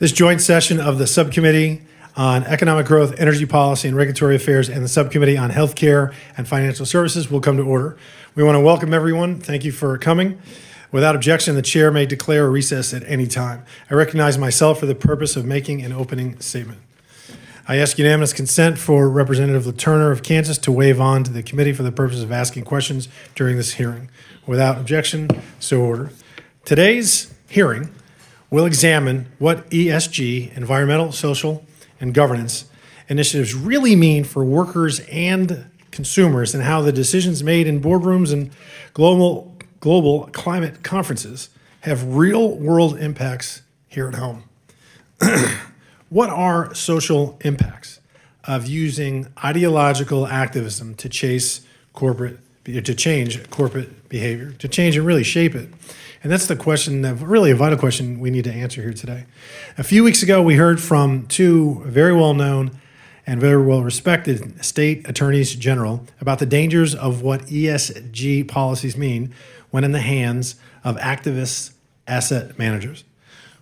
This joint session of the Subcommittee on Economic Growth, Energy Policy, and Regulatory Affairs and the Subcommittee on Healthcare and Financial Services will come to order. We want to welcome everyone. Thank you for coming. Without objection, the chair may declare a recess at any time. I recognize myself for the purpose of making an opening statement. I ask unanimous consent for Representative LaTurner of Kansas to waive on to the committee for the purpose of asking questions during this hearing. Without objection, so ordered. Today's hearing will examine what ESG, environmental, social, and governance initiatives really mean for workers and consumers, and how the decisions made in boardrooms and global climate conferences have real-world impacts here at home. What are social impacts of using ideological activism to change corporate behavior, to change and really shape it? And that's the question, really a vital question we need to answer here today. A few weeks ago, we heard from two very well-known and very well-respected state attorneys general about the dangers of what ESG policies mean when in the hands of activist asset managers.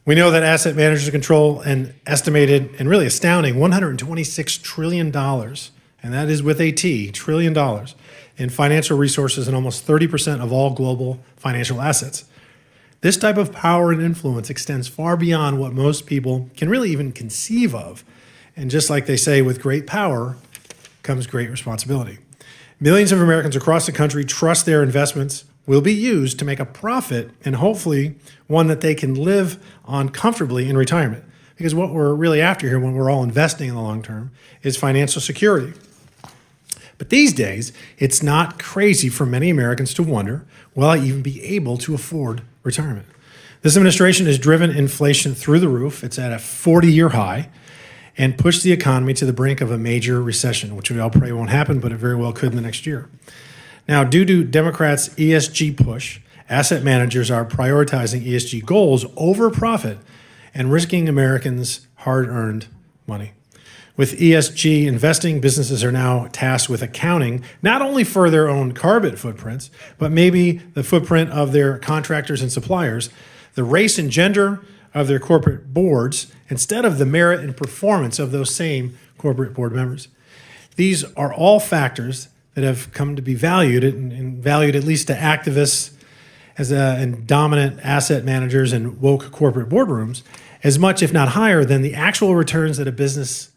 We know that asset managers control an estimated and really astounding $126 trillion, and that is with a T, trillion dollars, in financial resources and almost 30% of all global financial assets. This type of power and influence extends far beyond what most people can really even conceive of. And just like they say, with great power comes great responsibility. Millions of Americans across the country trust their investments will be used to make a profit, and hopefully one that they can live on comfortably in retirement. Because what we're really after here when we're all investing in the long term is financial security. But these days, it's not crazy for many Americans to wonder, will I even be able to afford retirement? This administration has driven inflation through the roof. It's at a 40-year high and pushed the economy to the brink of a major recession, which we all pray won't happen, but it very well could in the next year. Now, due to Democrats' ESG push, asset managers are prioritizing ESG goals over profit and risking Americans' hard-earned money. With ESG investing, businesses are now tasked with accounting not only for their own carbon footprints, but maybe the footprint of their contractors and suppliers, the race and gender of their corporate boards, instead of the merit and performance of those same corporate board members. These are all factors that have come to be valued, and valued at least to activists and dominant asset managers and woke corporate boardrooms, as much, if not higher, than the actual returns that a business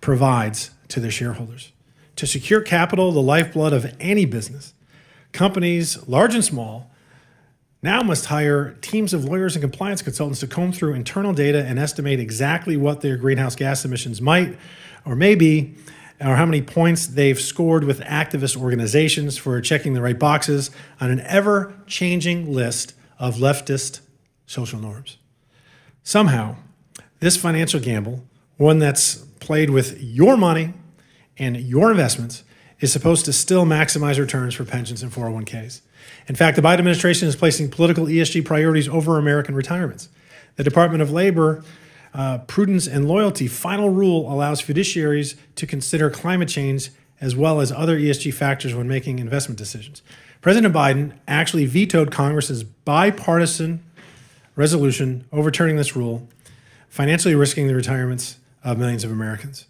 provides to their shareholders. To secure capital, the lifeblood of any business, companies, large and small, now must hire teams of lawyers and compliance consultants to comb through internal data and estimate exactly what their greenhouse gas emissions might or may be, or how many points they've scored with activist organizations for checking the right boxes on an ever-changing list of leftist social norms. Somehow, this financial gamble, one that's played with your money and your investments, is supposed to still maximize returns for pensions and 401ks. In fact, the Biden administration is placing political ESG priorities over American retirements. The Department of Labor Prudence and Loyalty final rule allows fiduciaries to consider climate change as well as other ESG factors when making investment decisions. President Biden actually vetoed Congress's bipartisan resolution overturning this rule, financially risking the retirements of millions of Americans.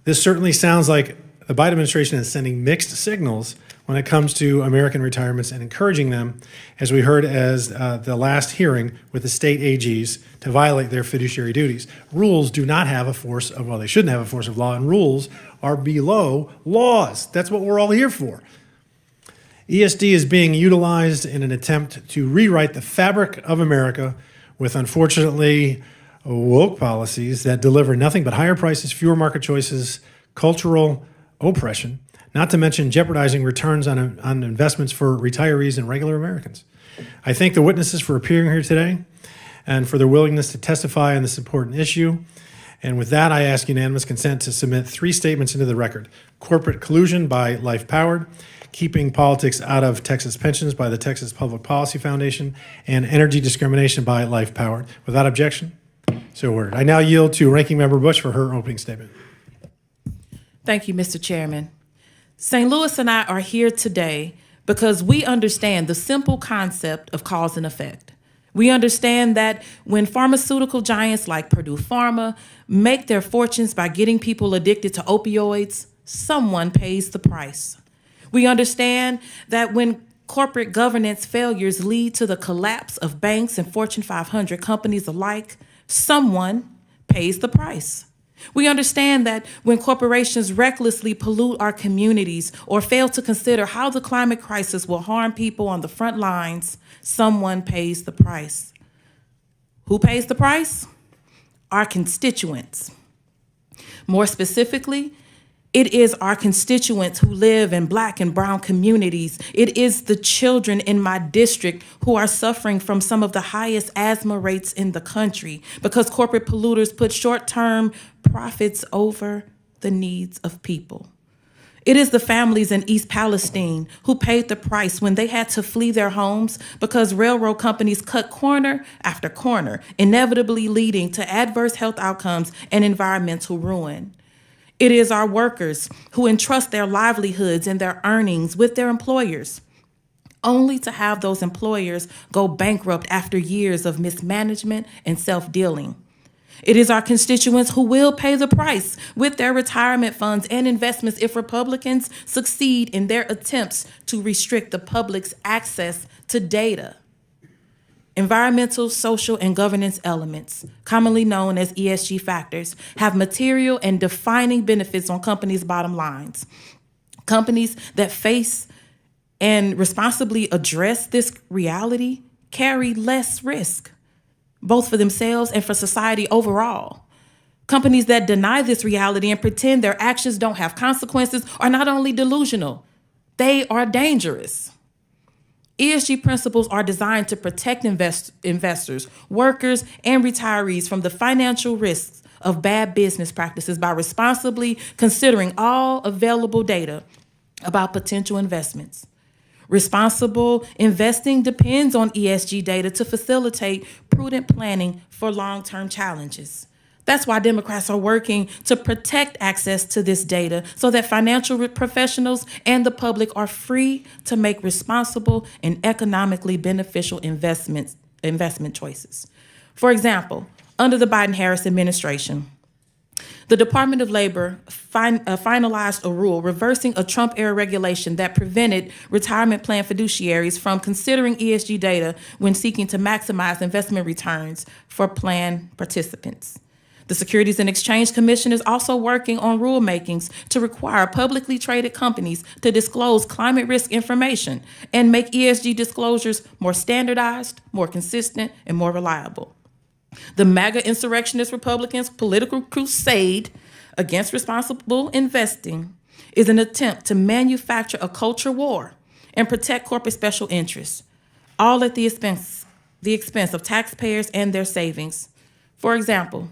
This certainly sounds like the Biden administration is sending mixed signals when it comes to American retirements and encouraging them, as we heard as the last hearing with the state AGs, to violate their fiduciary duties. Rules do not have a force of, well, they shouldn't have a force of law, and rules are below laws. That's what we're all here for. ESG is being utilized in an attempt to rewrite the fabric of America with, unfortunately, woke policies that deliver nothing but higher prices, fewer market choices, cultural oppression, not to mention jeopardizing returns on investments for retirees and regular Americans. I thank the witnesses for appearing here today and for their willingness to testify on this important issue. And with that, I ask unanimous consent to submit 3 statements into the record. Corporate collusion by Life Powered, keeping politics out of Texas pensions by the Texas Public Policy Foundation, and energy discrimination by Life Powered. Without objection, so ordered. I now yield to Ranking Member Bush for her opening statement. Thank you, Mr. Chairman. St. Louis and I are here today because we understand the simple concept of cause and effect. We understand that when pharmaceutical giants like Purdue Pharma make their fortunes by getting people addicted to opioids, someone pays the price. We understand that when corporate governance failures lead to the collapse of banks and Fortune 500 companies alike, someone pays the price. We understand that when corporations recklessly pollute our communities or fail to consider how the climate crisis will harm people on the front lines, someone pays the price. Who pays the price? Our constituents. More specifically, it is our constituents who live in Black and brown communities. It is the children in my district who are suffering from some of the highest asthma rates in the country because corporate polluters put short-term profits over the needs of people. It is the families in East Palestine who paid the price when they had to flee their homes because railroad companies cut corner after corner, inevitably leading to adverse health outcomes and environmental ruin. It is our workers who entrust their livelihoods and their earnings with their employers, only to have those employers go bankrupt after years of mismanagement and self-dealing. It is our constituents who will pay the price with their retirement funds and investments if Republicans succeed in their attempts to restrict the public's access to data. Environmental, social, and governance elements, commonly known as ESG factors, have material and defining benefits on companies' bottom lines. Companies that face and responsibly address this reality carry less risk, both for themselves and for society overall. Companies that deny this reality and pretend their actions don't have consequences are not only delusional, they are dangerous. ESG principles are designed to protect investors, workers, and retirees from the financial risks of bad business practices by responsibly considering all available data about potential investments. Responsible investing depends on ESG data to facilitate prudent planning for long-term challenges. That's why Democrats are working to protect access to this data so that financial professionals and the public are free to make responsible and economically beneficial investment choices. For example, under the Biden-Harris administration, the Department of Labor finalized a rule reversing a Trump-era regulation that prevented retirement plan fiduciaries from considering ESG data when seeking to maximize investment returns for plan participants. The Securities and Exchange Commission is also working on rulemakings to require publicly traded companies to disclose climate risk information and make ESG disclosures more standardized, more consistent, and more reliable. The MAGA insurrectionist Republicans' political crusade against responsible investing is an attempt to manufacture a culture war and protect corporate special interests, all at the expense of taxpayers and their savings. For example,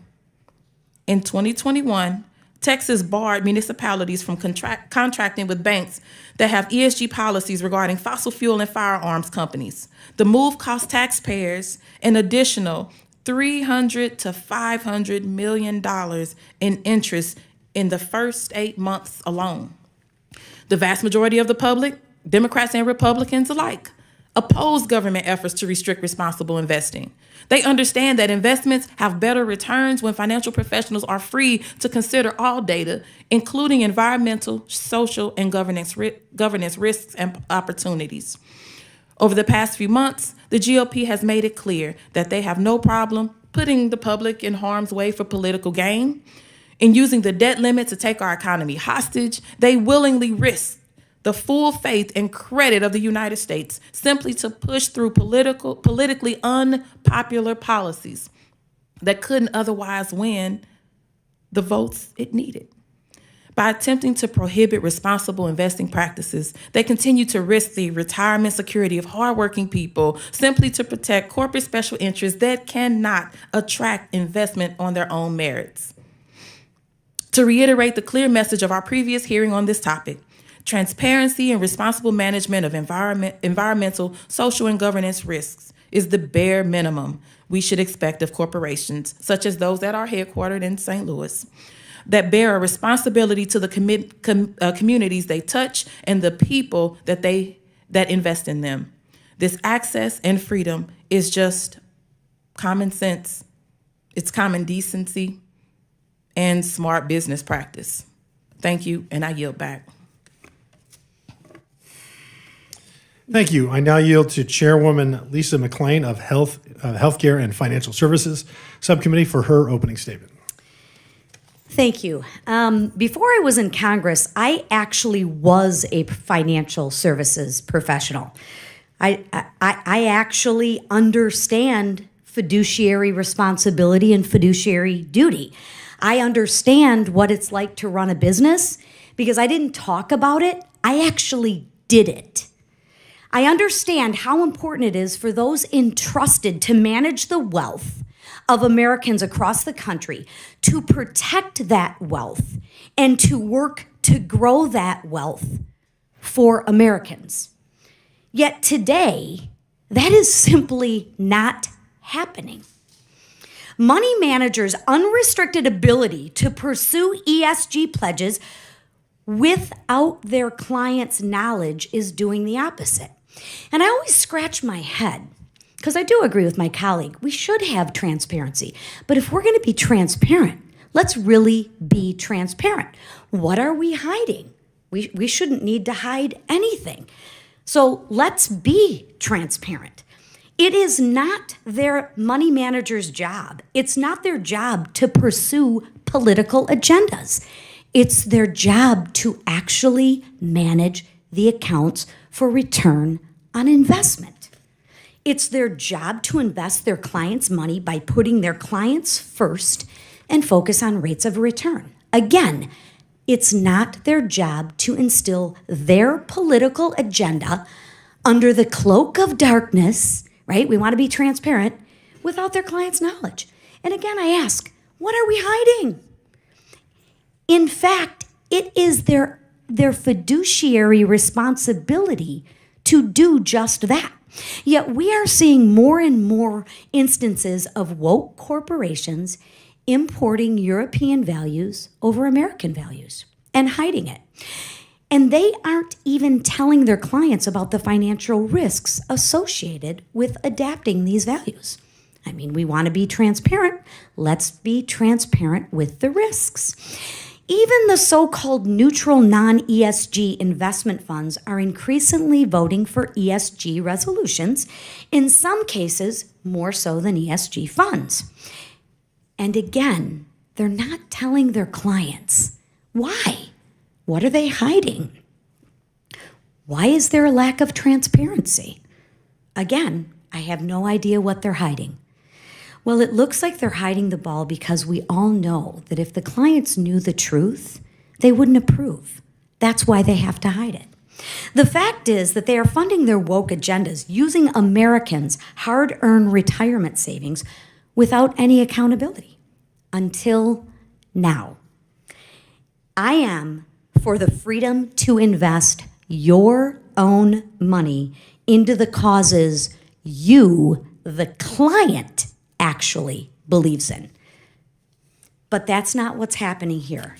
in 2021, Texas barred municipalities from contracting with banks that have ESG policies regarding fossil fuel and firearms companies. The move cost taxpayers an additional $300 to $500 million in interest in the first 8 months alone. The vast majority of the public, Democrats and Republicans alike, oppose government efforts to restrict responsible investing. They understand that investments have better returns when financial professionals are free to consider all data, including environmental, social, and governance risks and opportunities. Over the past few months, the GOP has made it clear that they have no problem putting the public in harm's way for political gain. In using the debt limit to take our economy hostage, they willingly risk the full faith and credit of the United States simply to push through politically unpopular policies that couldn't otherwise win the votes it needed. By attempting to prohibit responsible investing practices, they continue to risk the retirement security of hardworking people simply to protect corporate special interests that cannot attract investment on their own merits. To reiterate the clear message of our previous hearing on this topic, transparency and responsible management of environmental, social, and governance risks is the bare minimum we should expect of corporations, such as those that are headquartered in St. Louis, that bear a responsibility to the communities they touch and the people that invest in them. This access and freedom is just common sense, it's common decency, and smart business practice. Thank you, and I yield back. Thank you. I now yield to Chairwoman Lisa McLean of Healthcare and Financial Services Subcommittee for her opening statement. Thank you. Before I was in Congress, I actually was a financial services professional. I actually understand fiduciary responsibility and fiduciary duty. I understand what it's like to run a business because I didn't talk about it. I actually did it. I understand how important it is for those entrusted to manage the wealth of Americans across the country to protect that wealth and to work to grow that wealth for Americans. Yet today, that is simply not happening. Money managers' unrestricted ability to pursue ESG pledges without their clients' knowledge is doing the opposite. And I always scratch my head because I do agree with my colleague. We should have transparency. But if we're going to be transparent, let's really be transparent. What are we hiding? We shouldn't need to hide anything. So let's be transparent. It is not their money manager's job. It's not their job to pursue political agendas. It's their job to actually manage the accounts for return on investment. It's their job to invest their clients' money by putting their clients first and focus on rates of return. Again, it's not their job to instill their political agenda under the cloak of darkness, right? We want to be transparent without their clients' knowledge. And again, I ask, what are we hiding? In fact, it is their fiduciary responsibility to do just that. Yet we are seeing more and more instances of woke corporations importing European values over American values and hiding it. And they aren't even telling their clients about the financial risks associated with adapting these values. I mean, we want to be transparent. Let's be transparent with the risks. Even the so-called neutral non-ESG investment funds are increasingly voting for ESG resolutions, in some cases more so than ESG funds. And again, they're not telling their clients. Why? What are they hiding? Why is there a lack of transparency? Again, I have no idea what they're hiding. Well, it looks like they're hiding the ball because we all know that if the clients knew the truth, they wouldn't approve. That's why they have to hide it. The fact is that they are funding their woke agendas using Americans' hard-earned retirement savings without any accountability. Until now. I am for the freedom to invest your own money into the causes you, the client, actually believes in. But that's not what's happening here.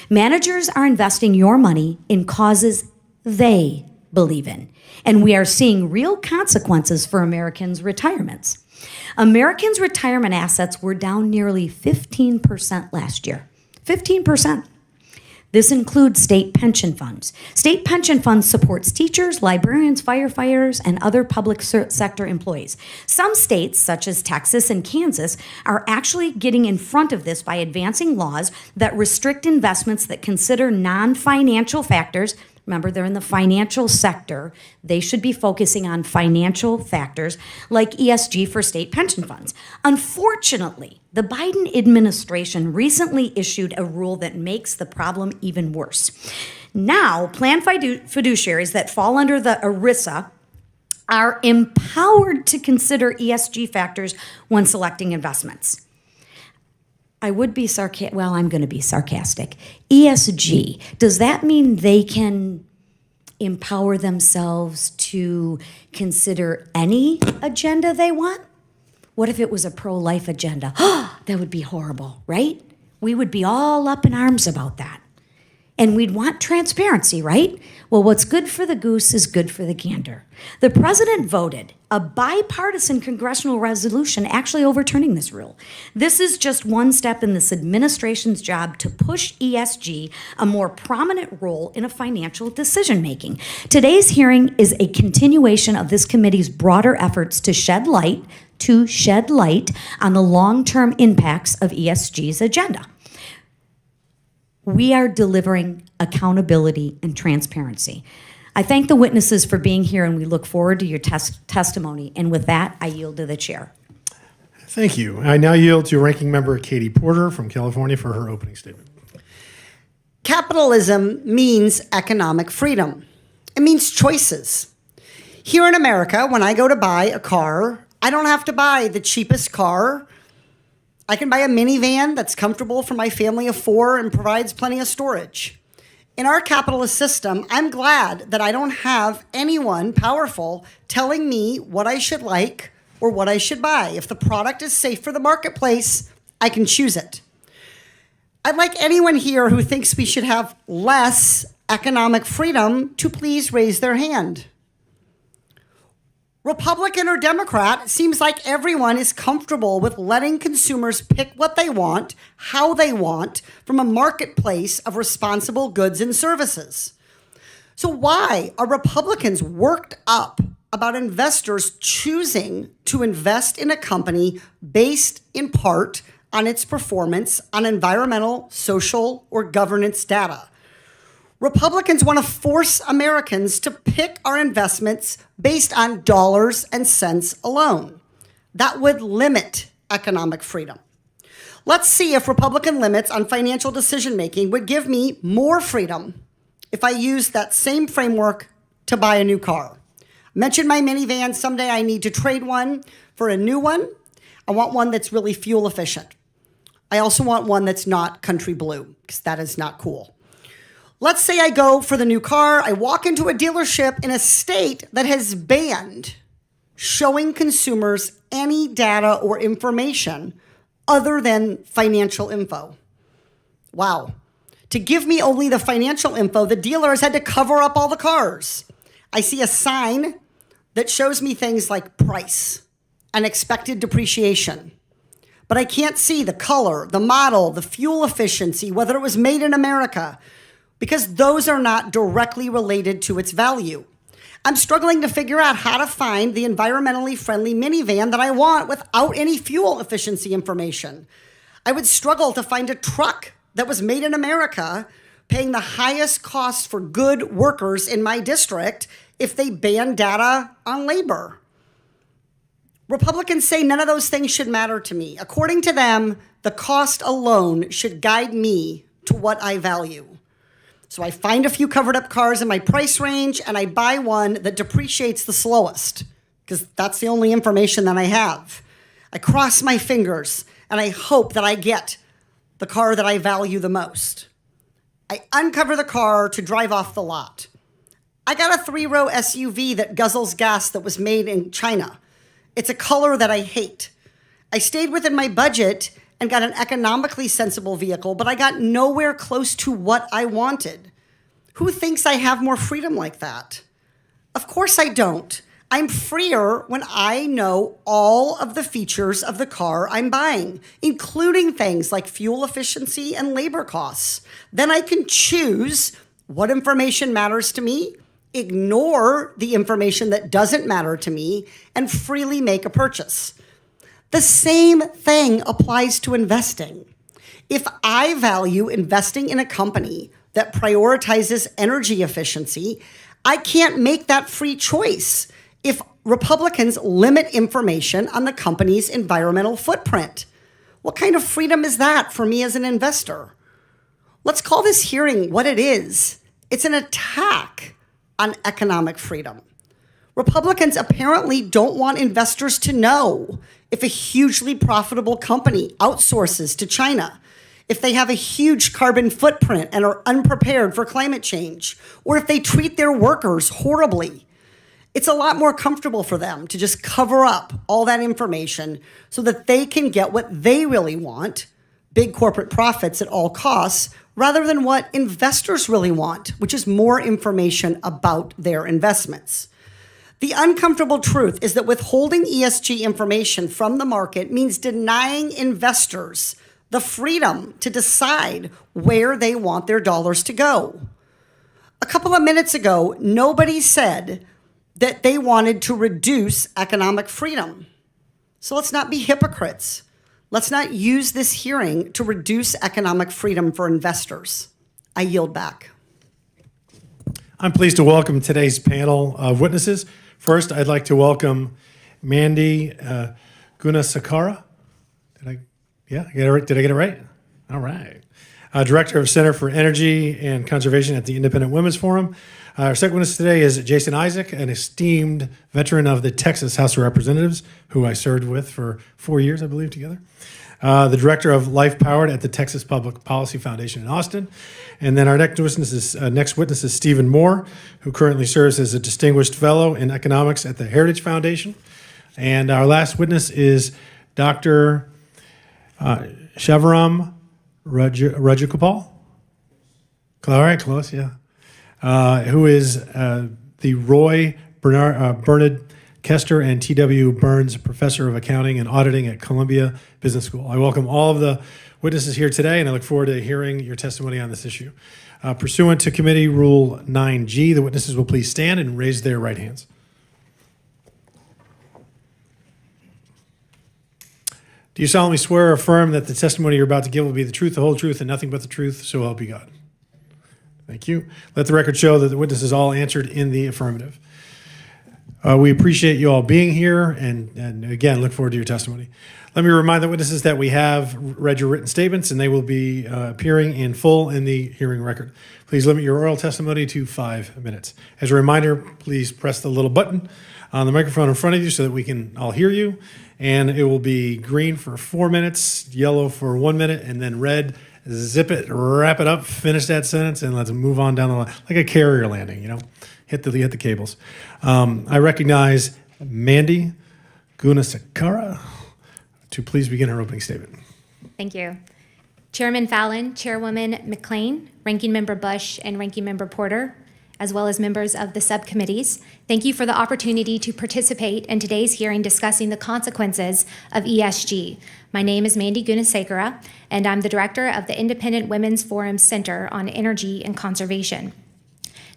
Managers are investing your money in causes they believe in, and we are seeing real consequences for Americans' retirements. Americans' retirement assets were down nearly 15% last year. 15%. This includes state pension funds. State pension funds supports teachers, librarians, firefighters, and other public sector employees. Some states, such as Texas and Kansas, are actually getting in front of this by advancing laws that restrict investments that consider non-financial factors. Remember, they're in the financial sector. They should be focusing on financial factors like ESG for state pension funds. Unfortunately, the Biden administration recently issued a rule that makes the problem even worse. Now, plan fiduciaries that fall under the ERISA are empowered to consider ESG factors when selecting investments. I would be sarcastic. Well, I'm going to be sarcastic. ESG, does that mean they can empower themselves to consider any agenda they want? What if it was a pro-life agenda? That would be horrible, right? We would be all up in arms about that. And we'd want transparency, right? Well, what's good for the goose is good for the gander. The president voted a bipartisan congressional resolution actually overturning this rule. This is just one step in this administration's job to push ESG a more prominent role in a financial decision making. Today's hearing is a continuation of this committee's broader efforts to shed light on the long-term impacts of ESG's agenda. We are delivering accountability and transparency. I thank the witnesses for being here, and we look forward to your testimony. And with that, I yield to the chair. Thank you. I now yield to Ranking Member Katie Porter from California for her opening statement. Capitalism means economic freedom. It means choices. Here in America, when I go to buy a car, I don't have to buy the cheapest car. I can buy a minivan that's comfortable for my family of 4 and provides plenty of storage. In our capitalist system, I'm glad that I don't have anyone powerful telling me what I should like or what I should buy. If the product is safe for the marketplace, I can choose it. I'd like anyone here who thinks we should have less economic freedom to please raise their hand. Republican or Democrat, it seems like everyone is comfortable with letting consumers pick what they want, how they want, from a marketplace of responsible goods and services. So why are Republicans worked up about investors choosing to invest in a company based in part on its performance on environmental, social, or governance data? Republicans want to force Americans to pick our investments based on dollars and cents alone. That would limit economic freedom. Let's see if Republican limits on financial decision-making would give me more freedom if I used that same framework to buy a new car. I mentioned my minivan. Someday I need to trade one for a new one. I want one that's really fuel efficient. I also want one that's not country blue, because that is not cool. Let's say I go for the new car. I walk into a dealership in a state that has banned showing consumers any data or information other than financial info. Wow. To give me only the financial info, the dealer has had to cover up all the cars. I see a sign that shows me things like price and expected depreciation. But I can't see the color, the model, the fuel efficiency, whether it was made in America, because those are not directly related to its value. I'm struggling to figure out how to find the environmentally friendly minivan that I want without any fuel efficiency information. I would struggle to find a truck that was made in America, paying the highest cost for good workers in my district if they ban data on labor. Republicans say none of those things should matter to me. According to them, the cost alone should guide me to what I value. So I find a few covered up cars in my price range and I buy one that depreciates the slowest because that's the only information that I have. I cross my fingers and I hope that I get the car that I value the most. I uncover the car to drive off the lot. I got a 3-row SUV that guzzles gas that was made in China. It's a color that I hate. I stayed within my budget and got an economically sensible vehicle, but I got nowhere close to what I wanted. Who thinks I have more freedom like that? Of course I don't. I'm freer when I know all of the features of the car I'm buying, including things like fuel efficiency and labor costs. Then I can choose what information matters to me, ignore the information that doesn't matter to me, and freely make a purchase. The same thing applies to investing. If I value investing in a company that prioritizes energy efficiency, I can't make that free choice if Republicans limit information on the company's environmental footprint. What kind of freedom is that for me as an investor? Let's call this hearing what it is. It's an attack on economic freedom. Republicans apparently don't want investors to know if a hugely profitable company outsources to China, if they have a huge carbon footprint and are unprepared for climate change, or if they treat their workers horribly. It's a lot more comfortable for them to just cover up all that information so that they can get what they really want, big corporate profits at all costs, rather than what investors really want, which is more information about their investments. The uncomfortable truth is that withholding ESG information from the market means denying investors the freedom to decide where they want their dollars to go. A couple of minutes ago, nobody said that they wanted to reduce economic freedom. So let's not be hypocrites. Let's not use this hearing to reduce economic freedom for investors. I yield back. I'm pleased to welcome today's panel of witnesses. First, I'd like to welcome Mandy Gunasekara. Did I get it right? All right. Director of Center for Energy and Conservation at the Independent Women's Forum. Our second witness today is Jason Isaac, an esteemed veteran of the Texas House of Representatives, who I served with for 4 years, I believe, together. The Director of Life Powered at the Texas Public Policy Foundation in Austin. And then our next witness is Stephen Moore, who currently serves as a Distinguished Fellow in Economics at the Heritage Foundation. And our last witness is Dr. Shivaram Rajagopal. All right, close, yeah. Who is the Roy Bernard Kester and T.W. Burns Professor of Accounting and Auditing at Columbia Business School. I welcome all of the witnesses here today, and I look forward to hearing your testimony on this issue. Pursuant to Committee Rule 9G, the witnesses will please stand and raise their right hands. Do you solemnly swear or affirm that the testimony you're about to give will be the truth, the whole truth, and nothing but the truth, so help you God? Thank you. Let the record show that the witnesses all answered in the affirmative. We appreciate you all being here, and again, look forward to your testimony. Let me remind the witnesses that we have read your written statements, and they will be appearing in full in the hearing record. Please limit your oral testimony to 5 minutes. As a reminder, please press the little button on the microphone in front of you so that we can all hear you, and it will be green for 4 minutes, yellow for 1 minute, and then red. Zip it, wrap it up, finish that sentence, and let's move on down the line. Like a carrier landing, you know, hit the cables. I recognize Mandy Gunasekara to please begin her opening statement. Thank you. Chairman Fallon, Chairwoman McLean, Ranking Member Bush, and Ranking Member Porter, as well as members of the subcommittees, thank you for the opportunity to participate in today's hearing discussing the consequences of ESG. My name is Mandy Gunasekara, and I'm the director of the Independent Women's Forum Center on Energy and Conservation.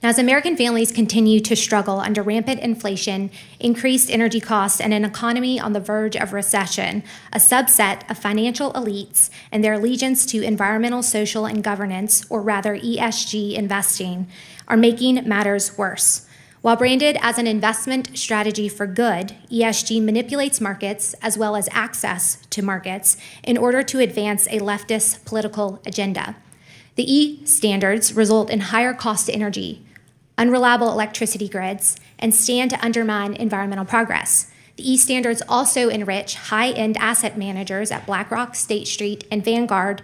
Now, as American families continue to struggle under rampant inflation, increased energy costs, and an economy on the verge of recession, a subset of financial elites and their allegiance to environmental, social, and governance, or rather ESG investing, are making matters worse. While branded as an investment strategy for good, ESG manipulates markets as well as access to markets in order to advance a leftist political agenda. The E standards result in higher cost energy, unreliable electricity grids, and stand to undermine environmental progress. The E standards also enrich high-end asset managers at BlackRock, State Street, and Vanguard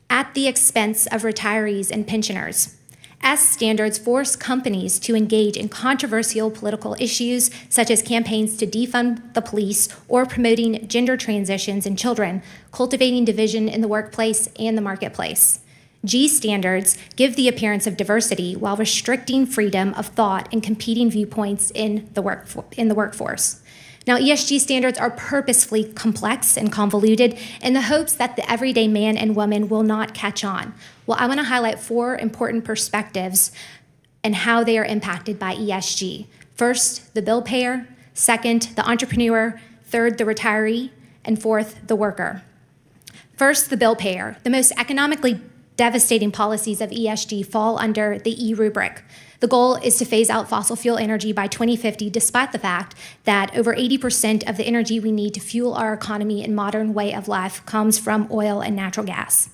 at the expense of retirees and pensioners. S standards force companies to engage in controversial political issues such as campaigns to defund the police or promoting gender transitions in children, cultivating division in the workplace and the marketplace. G standards give the appearance of diversity while restricting freedom of thought and competing viewpoints in the workforce. Now, ESG standards are purposefully complex and convoluted in the hopes that the everyday man and woman will not catch on. Well, I want to highlight 4 important perspectives and how they are impacted by ESG. First, the bill payer. Second, the entrepreneur. Third, the retiree. And fourth, the worker. First, the bill payer. The most economically devastating policies of ESG fall under the E rubric. The goal is to phase out fossil fuel energy by 2050, despite the fact that over 80% of the energy we need to fuel our economy and modern way of life comes from oil and natural gas.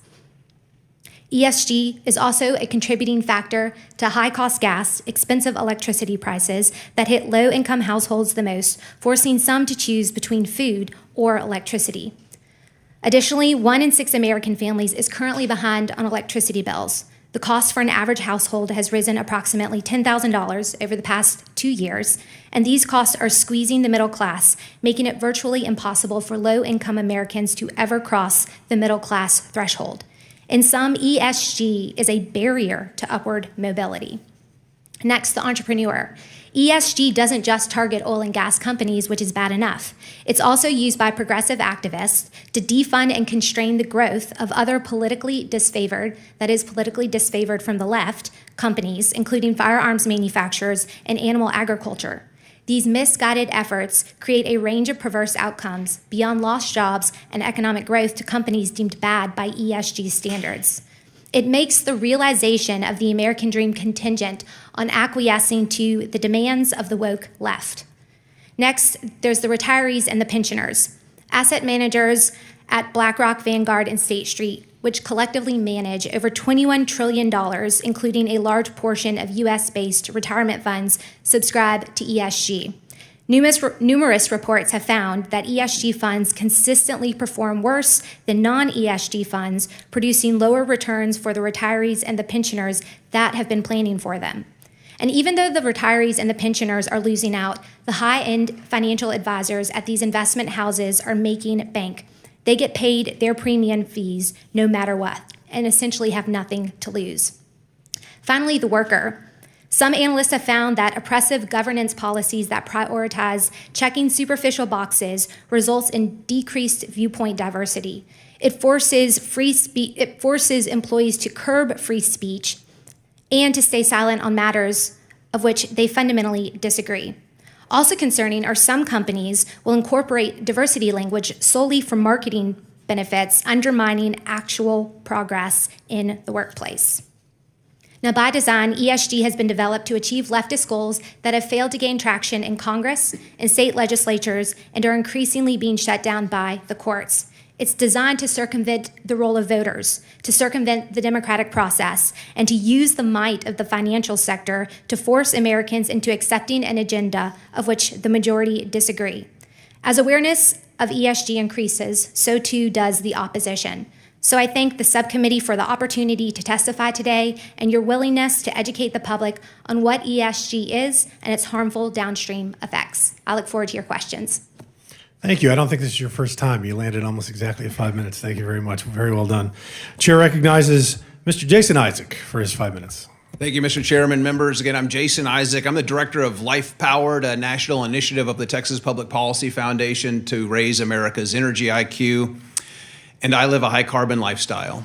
ESG is also a contributing factor to high-cost gas, expensive electricity prices that hit low-income households the most, forcing some to choose between food or electricity. Additionally, 1 in 6 American families is currently behind on electricity bills. The cost for an average household has risen approximately $10,000 over the past 2 years, and these costs are squeezing the middle class, making it virtually impossible for low-income Americans to ever cross the middle class threshold. In some, ESG is a barrier to upward mobility. Next, the entrepreneur. ESG doesn't just target oil and gas companies, which is bad enough. It's also used by progressive activists to defund and constrain the growth of other politically disfavored, that is, politically disfavored from the left, companies, including firearms manufacturers and animal agriculture. These misguided efforts create a range of perverse outcomes beyond lost jobs and economic growth to companies deemed bad by ESG standards. It makes the realization of the American dream contingent on acquiescing to the demands of the woke left. Next, there's the retirees and the pensioners, asset managers at BlackRock, Vanguard, and State Street, which collectively manage over $21 trillion, including a large portion of US-based retirement funds subscribe to ESG. Numerous reports have found that ESG funds consistently perform worse than non-ESG funds, producing lower returns for the retirees and the pensioners that have been planning for them. And even though the retirees and the pensioners are losing out, the high-end financial advisors at these investment houses are making bank. They get paid their premium fees no matter what, and essentially have nothing to lose. Finally, the worker. Some analysts have found that oppressive governance policies that prioritize checking superficial boxes results in decreased viewpoint diversity. It forces employees to curb free speech and to stay silent on matters of which they fundamentally disagree. Also concerning are some companies will incorporate diversity language solely for marketing benefits, undermining actual progress in the workplace. Now, by design, ESG has been developed to achieve leftist goals that have failed to gain traction in Congress and state legislatures and are increasingly being shut down by the courts. It's designed to circumvent the role of voters, to circumvent the democratic process, and to use the might of the financial sector to force Americans into accepting an agenda of which the majority disagree. As awareness of ESG increases, so too does the opposition. So I thank the subcommittee for the opportunity to testify today and your willingness to educate the public on what ESG is and its harmful downstream effects. I look forward to your questions. Thank you. I don't think this is your first time. You landed almost exactly at 5 minutes. Thank you very much. Very well done. Chair recognizes Mr. Jason Isaac for his 5 minutes. Thank you, Mr. Chairman. Members, again, I'm Jason Isaac. I'm the director of Life Powered, a national initiative of the Texas Public Policy Foundation to raise America's energy IQ. And I live a high carbon lifestyle.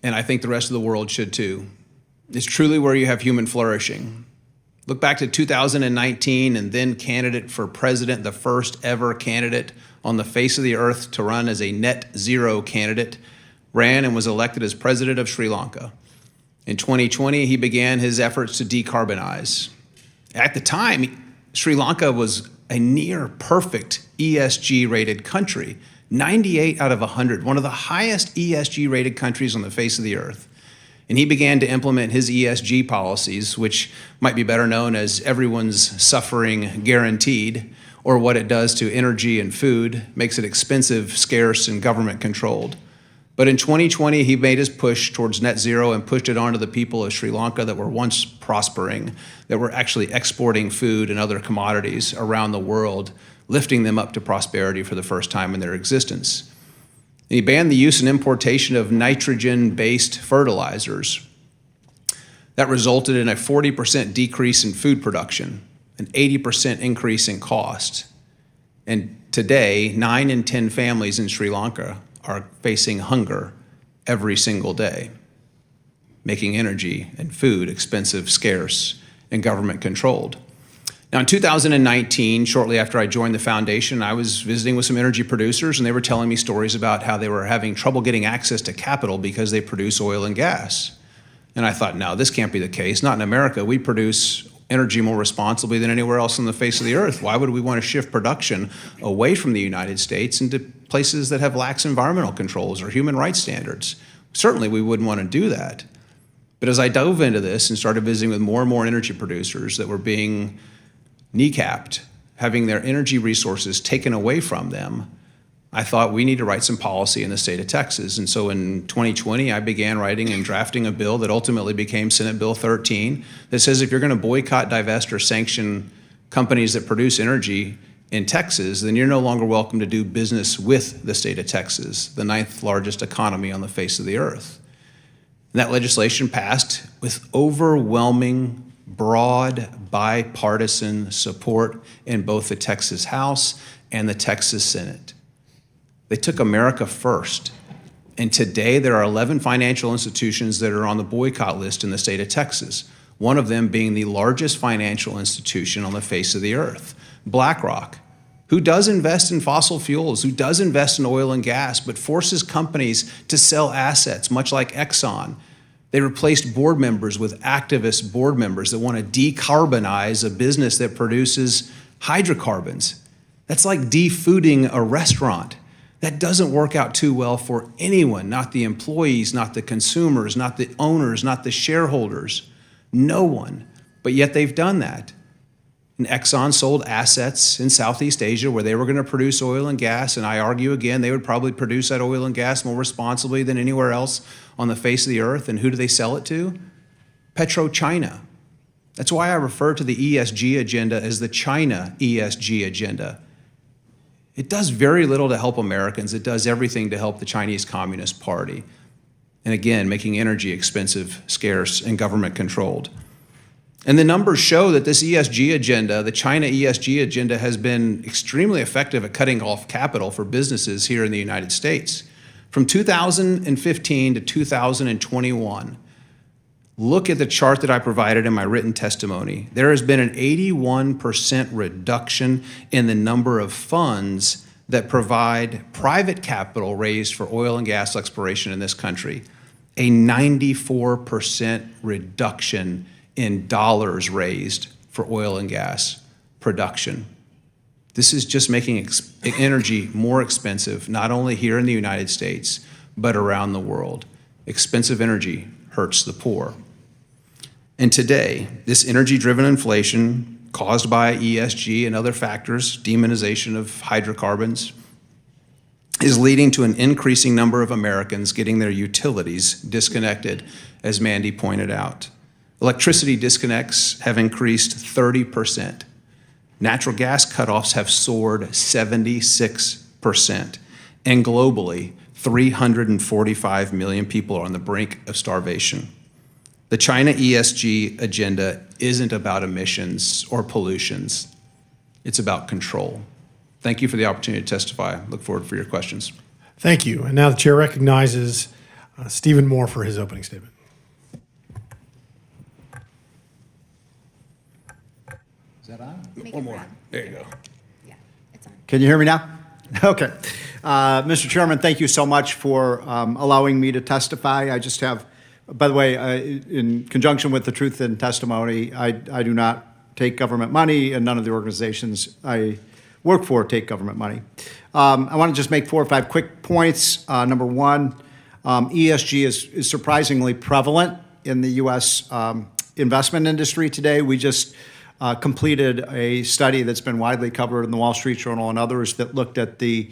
And I think the rest of the world should too. It's truly where you have human flourishing. Look back to 2019 and then candidate for president, the first ever candidate on the face of the earth to run as a net zero candidate, ran and was elected as president of Sri Lanka. In 2020, he began his efforts to decarbonize. At the time, Sri Lanka was a near perfect ESG rated country, 98 out of 100, one of the highest ESG rated countries on the face of the earth. And he began to implement his ESG policies, which might be better known as everyone's suffering guaranteed, or what it does to energy and food, makes it expensive, scarce, and government controlled. But in 2020, he made his push towards net zero and pushed it onto the people of Sri Lanka that were once prospering, that were actually exporting food and other commodities around the world, lifting them up to prosperity for the first time in their existence. And he banned the use and importation of nitrogen-based fertilizers. That resulted in a 40% decrease in food production, an 80% increase in cost. And today, 9 in 10 families in Sri Lanka are facing hunger every single day, making energy and food expensive, scarce, and government controlled. Now, in 2019, shortly after I joined the foundation, I was visiting with some energy producers, and they were telling me stories about how they were having trouble getting access to capital because they produce oil and gas. And I thought, no, this can't be the case. Not in America. We produce energy more responsibly than anywhere else on the face of the earth. Why would we want to shift production away from the United States into places that have lax environmental controls or human rights standards? Certainly, we wouldn't want to do that. But as I dove into this and started visiting with more and more energy producers that were being kneecapped, having their energy resources taken away from them, I thought we need to write some policy in the state of Texas. And so in 2020, I began writing and drafting a bill that ultimately became Senate Bill 13 that says if you're going to boycott, divest, or sanction companies that produce energy in Texas, then you're no longer welcome to do business with the state of Texas, the 9th largest economy on the face of the earth. And that legislation passed with overwhelming, broad, bipartisan support in both the Texas House and the Texas Senate. They took America first. And today there are 11 financial institutions that are on the boycott list in the state of Texas, one of them being the largest financial institution on the face of the earth, BlackRock, who does invest in fossil fuels, who does invest in oil and gas, but forces companies to sell assets, much like Exxon. They replaced board members with activist board members that want to decarbonize a business that produces hydrocarbons. That's like defooding a restaurant. That doesn't work out too well for anyone, not the employees, not the consumers, not the owners, not the shareholders, no one. But yet they've done that. And Exxon sold assets in Southeast Asia where they were going to produce oil and gas, and I argue again, they would probably produce that oil and gas more responsibly than anywhere else on the face of the earth. And who do they sell it to? PetroChina. That's why I refer to the ESG agenda as the China ESG agenda. It does very little to help Americans. It does everything to help the Chinese Communist Party. And again, making energy expensive, scarce, and government controlled. And the numbers show that this ESG agenda, the China ESG agenda, has been extremely effective at cutting off capital for businesses here in the United States. From 2015 to 2021, look at the chart that I provided in my written testimony. There has been an 81% reduction in the number of funds that provide private capital raised for oil and gas exploration in this country. A 94% reduction in dollars raised for oil and gas production. This is just making energy more expensive, not only here in the United States, but around the world. Expensive energy hurts the poor. And today, this energy-driven inflation caused by ESG and other factors, demonization of hydrocarbons, is leading to an increasing number of Americans getting their utilities disconnected, as Mandy pointed out. Electricity disconnects have increased 30%. Natural gas cutoffs have soared 76%. And globally, 345 million people are on the brink of starvation. The China ESG agenda isn't about emissions or pollutions. It's about control. Thank you for the opportunity to testify. Look forward for your questions. Thank you. And now the chair recognizes Stephen Moore for his opening statement. Is that on? One more. There you go. Yeah, it's on. Can you hear me now? Okay. Mr. Chairman, thank you so much for allowing me to testify. I just have, by the way, in conjunction with the truth in testimony, I do not take government money, and none of the organizations I work for take government money. I want to just make 4 or 5 quick points. Number one, ESG is surprisingly prevalent in the U.S. Investment industry today. We just completed a study that's been widely covered in the Wall Street Journal and others that looked at the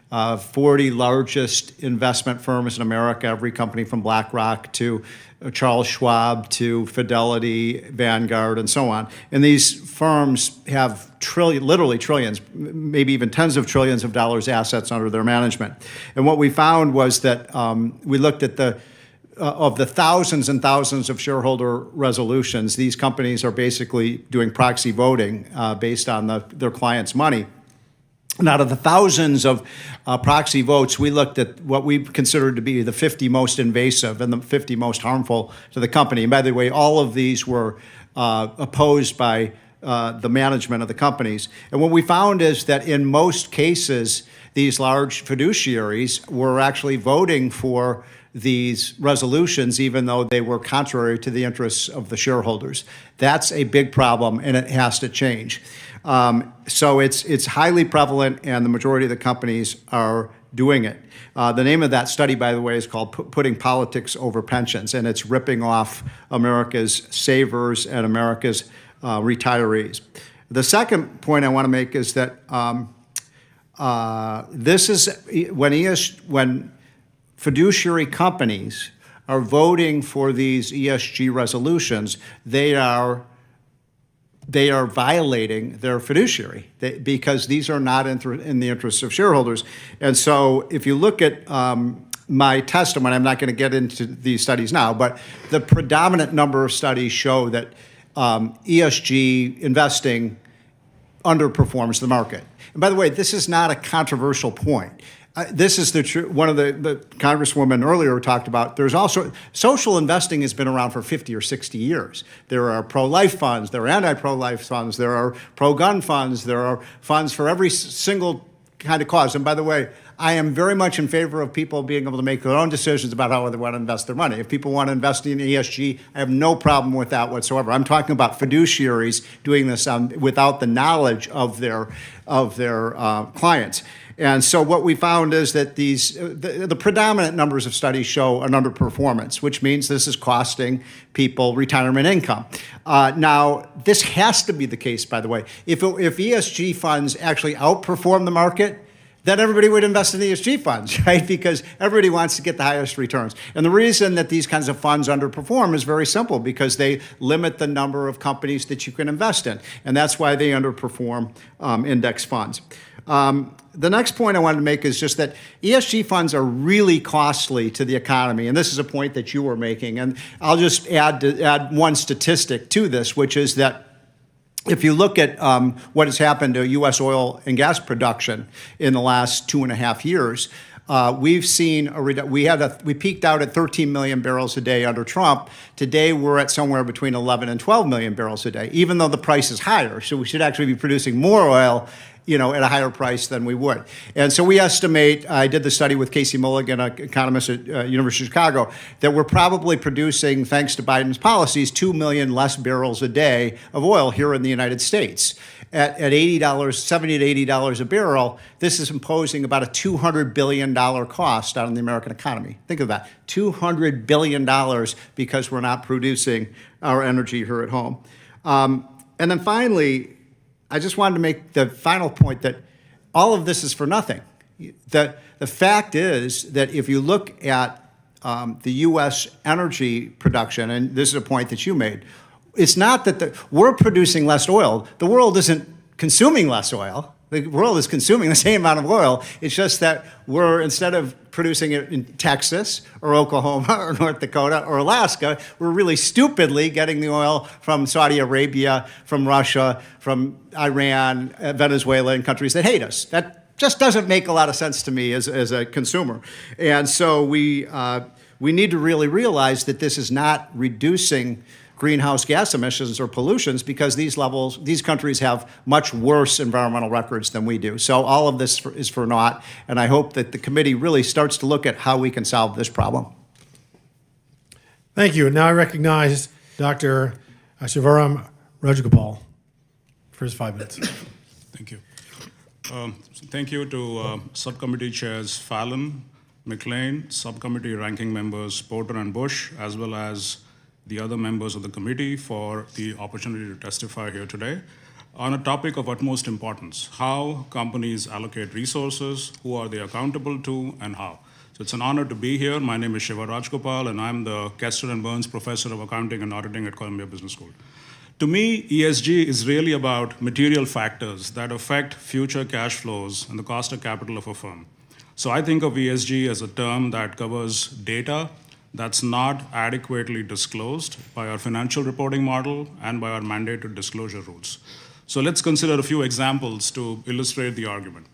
40 largest investment firms in America, every company from BlackRock to Charles Schwab to Fidelity, Vanguard, and so on. And these firms have literally trillions, maybe even tens of trillions of dollars assets under their management. And what we found was that we looked at of the thousands and thousands of shareholder resolutions, these companies are basically doing proxy voting based on their clients' money. And out of the thousands of proxy votes, we looked at what we considered to be the 50 most invasive and the 50 most harmful to the company. And by the way, all of these were opposed by the management of the companies. And what we found is that in most cases, these large fiduciaries were actually voting for these resolutions, even though they were contrary to the interests of the shareholders. That's a big problem, and it has to change. So it's highly prevalent, and the majority of the companies are doing it. The name of that study, by the way, is called Putting Politics Over Pensions, and it's ripping off America's savers and America's retirees. The second point I want to make is that this is when fiduciary companies are voting for these ESG resolutions, they are violating their fiduciary because these are not in the interests of shareholders. And so if you look at my testimony, I'm not going to get into these studies now, but the predominant number of studies show that ESG investing underperforms the market. And by the way, this is not a controversial point. This is one of the Congresswoman earlier talked about. There's also social investing has been around for 50 or 60 years. There are pro-life funds, there are anti-pro-life funds, there are pro-gun funds, there are funds for every single kind of cause. And by the way, I am very much in favor of people being able to make their own decisions about how they want to invest their money. If people want to invest in ESG, I have no problem with that whatsoever. I'm talking about fiduciaries doing this without the knowledge of their clients. And so what we found is that the predominant numbers of studies show an underperformance, which means this is costing people retirement income. Now, this has to be the case, by the way. If ESG funds actually outperform the market, then everybody would invest in ESG funds, right? Because everybody wants to get the highest returns. And the reason that these kinds of funds underperform is very simple, because they limit the number of companies that you can invest in. And that's why they underperform index funds. The next point I wanted to make is just that ESG funds are really costly to the economy, and this is a point that you were making. And I'll just add one statistic to this, which is that if you look at what has happened to U.S. oil and gas production in the last 2.5 years, we've seen we peaked out at 13 million barrels a day under Trump. Today we're at somewhere between 11 and 12 million barrels a day, even though the price is higher. So we should actually be producing more oil, at a higher price than we would. And so we estimate, I did the study with Casey Mulligan, an economist at University of Chicago, that we're probably producing, thanks to Biden's policies, 2 million less barrels a day of oil here in the United States. At $80, $70 to $80 a barrel, this is imposing about a $200 billion cost on the American economy. Think of that, $200 billion because we're not producing our energy here at home. And then finally, I just wanted to make the final point that all of this is for nothing. The fact is that if you look at the U.S. energy production, and this is a point that you made, it's not that we're producing less oil. The world isn't consuming less oil. The world is consuming the same amount of oil. It's just that instead of producing it in Texas or Oklahoma or North Dakota or Alaska, we're really stupidly getting the oil from Saudi Arabia, from Russia, from Iran, Venezuela, and countries that hate us. That just doesn't make a lot of sense to me as a consumer. And so we need to really realize that this is not reducing greenhouse gas emissions or pollutions, because these countries have much worse environmental records than we do. So all of this is for naught, and I hope that the committee really starts to look at how we can solve this problem. Thank you. And now I recognize Dr. Shivaram Rajagopal for his 5 minutes. Thank you. Thank you to subcommittee chairs Fallon, McLean, subcommittee ranking members Porter and Bush, as well as the other members of the committee for the opportunity to testify here today on a topic of utmost importance: how companies allocate resources, who are they accountable to, and how. So it's an honor to be here. My name is Shiva Rajgopal, and I'm the Kester and Burns Professor of Accounting and Auditing at Columbia Business School. To me, ESG is really about material factors that affect future cash flows and the cost of capital of a firm. So I think of ESG as a term that covers data that's not adequately disclosed by our financial reporting model and by our mandated disclosure rules. So let's consider a few examples to illustrate the argument.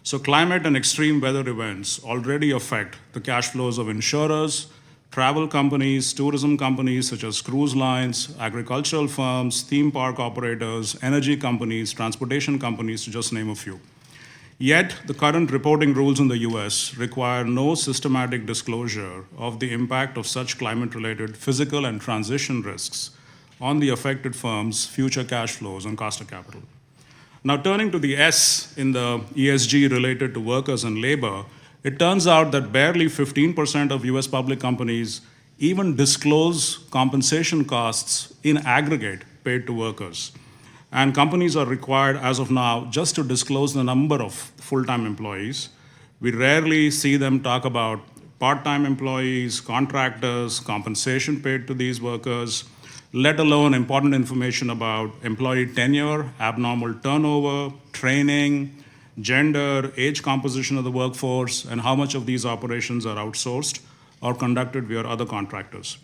So climate and extreme weather events already affect the cash flows of insurers, travel companies, tourism companies such as cruise lines, agricultural firms, theme park operators, energy companies, transportation companies, to just name a few. Yet, the current reporting rules in the US require no systematic disclosure of the impact of such climate-related physical and transition risks on the affected firm's future cash flows and cost of capital. Now, turning to the S in the ESG related to workers and labor, it turns out that barely 15% of US public companies even disclose compensation costs in aggregate paid to workers. And companies are required, as of now, just to disclose the number of full-time employees. We rarely see them talk about part-time employees, contractors, compensation paid to these workers, let alone important information about employee tenure, abnormal turnover, training, gender, age composition of the workforce, and how much of these operations are outsourced or conducted via other contractors.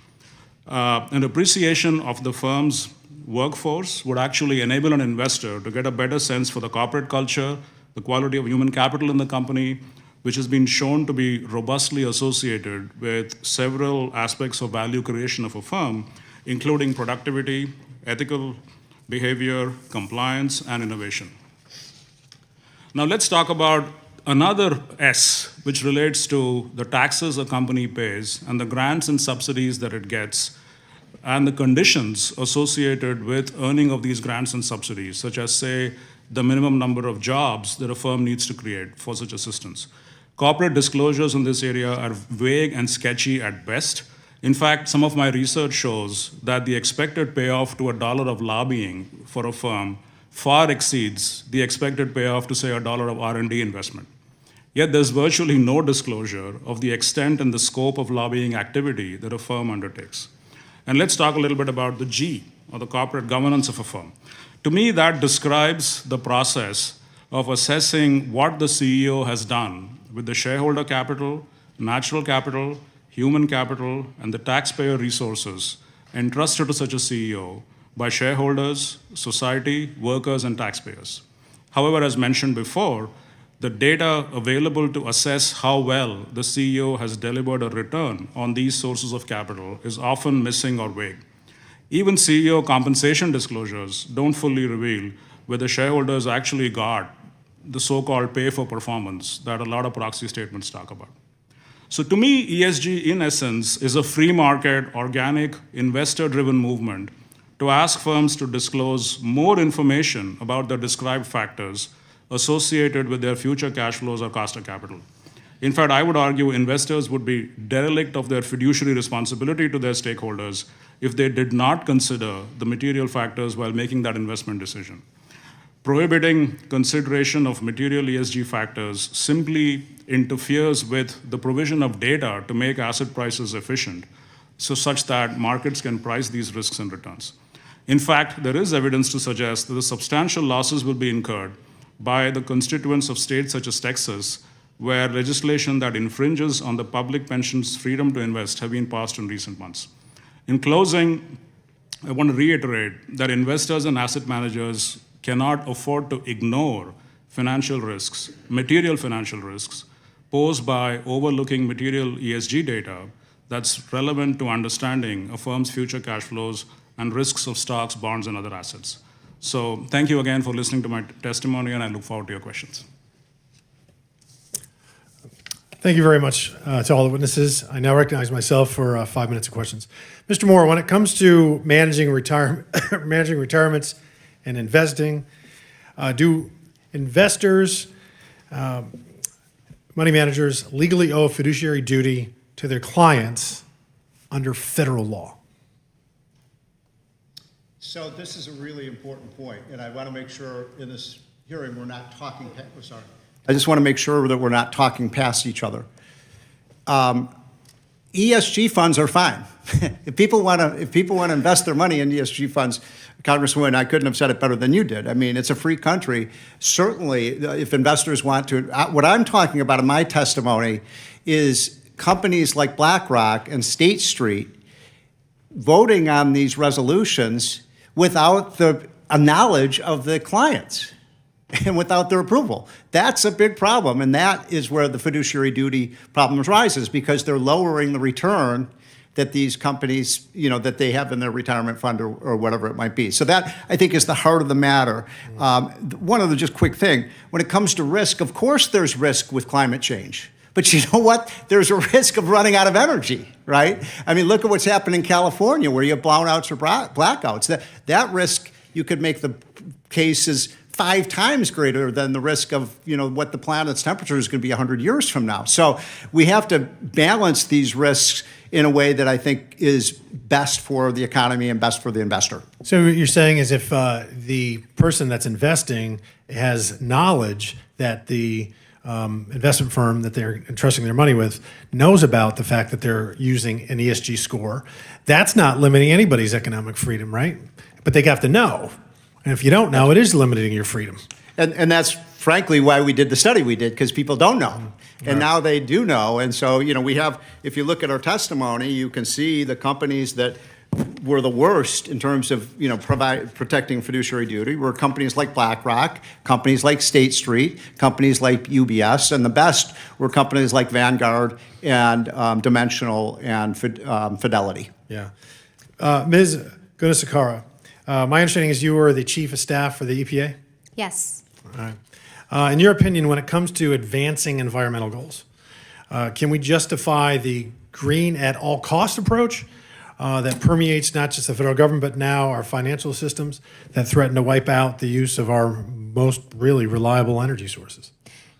An appreciation of the firm's workforce would actually enable an investor to get a better sense for the corporate culture, the quality of human capital in the company, which has been shown to be robustly associated with several aspects of value creation of a firm, including productivity, ethical behavior, compliance, and innovation. Now let's talk about another S, which relates to the taxes a company pays and the grants and subsidies that it gets, and the conditions associated with earning of these grants and subsidies, such as, say, the minimum number of jobs that a firm needs to create for such assistance. Corporate disclosures in this area are vague and sketchy at best. In fact, some of my research shows that the expected payoff to $1 of lobbying for a firm far exceeds the expected payoff to, say, $1 of R&D investment. Yet there's virtually no disclosure of the extent and the scope of lobbying activity that a firm undertakes. And let's talk a little bit about the G, or the corporate governance of a firm. To me, that describes the process of assessing what the CEO has done with the shareholder capital, natural capital, human capital, and the taxpayer resources entrusted to such a CEO by shareholders, society, workers, and taxpayers. However, as mentioned before, the data available to assess how well the CEO has delivered a return on these sources of capital is often missing or vague. Even CEO compensation disclosures don't fully reveal whether shareholders actually got the so-called pay for performance that a lot of proxy statements talk about. So to me, ESG, in essence, is a free market, organic, investor-driven movement to ask firms to disclose more information about the described factors associated with their future cash flows or cost of capital. In fact, I would argue investors would be derelict of their fiduciary responsibility to their stakeholders if they did not consider the material factors while making that investment decision. Prohibiting consideration of material ESG factors simply interferes with the provision of data to make asset prices efficient, so such that markets can price these risks and returns. In fact, there is evidence to suggest that the substantial losses will be incurred by the constituents of states such as Texas, where legislation that infringes on the public pension's freedom to invest have been passed in recent months. In closing, I want to reiterate that investors and asset managers cannot afford to ignore financial risks, material financial risks, posed by overlooking material ESG data that's relevant to understanding a firm's future cash flows and risks of stocks, bonds, and other assets. So thank you again for listening to my testimony, and I look forward to your questions. Thank you very much to all the witnesses. I now recognize myself for 5 minutes of questions. Mr. Moore, when it comes to managing retirements and investing, do investors, money managers legally owe a fiduciary duty to their clients under federal law? So this is a really important point, and I want to make sure in this hearing we're not talking. I just want to make sure that we're not talking past each other. ESG funds are fine. If people want to invest their money in ESG funds, Congresswoman, I couldn't have said it better than you did. I mean, it's a free country. Certainly, if investors want to, what I'm talking about in my testimony is companies like BlackRock and State Street voting on these resolutions without the knowledge of the clients and without their approval. That's a big problem, and that is where the fiduciary duty problem arises, because they're lowering the return that these companies, that they have in their retirement fund or whatever it might be. So that, I think, is the heart of the matter. One other just quick thing. When it comes to risk, of course there's risk with climate change. But you know what? There's a risk of running out of energy, right? I mean, look at what's happened in California, where you have brownouts or blackouts. That risk, you could make the case is 5 times greater than the risk of, what the planet's temperature is going to be 100 years from now. So we have to balance these risks in a way that I think is best for the economy and best for the investor. So what you're saying is if the person that's investing has knowledge that the investment firm that they're entrusting their money with knows about the fact that they're using an ESG score, that's not limiting anybody's economic freedom, right? But they have to know. And if you don't know, it is limiting your freedom. And that's frankly, why we did the study we did, because people don't know. And now they do know. And so, we have, if you look at our testimony, you can see the companies that were the worst in terms of, protecting fiduciary duty were companies like BlackRock, companies like State Street, companies like UBS, and the best were companies like Vanguard and Dimensional and Fidelity. Yeah. Ms. Gunasekara, my understanding is you were the chief of staff for the EPA? Yes. All right. In your opinion, when it comes to advancing environmental goals, can we justify the green at all cost approach that permeates not just the federal government, but now our financial systems that threaten to wipe out the use of our most really reliable energy sources?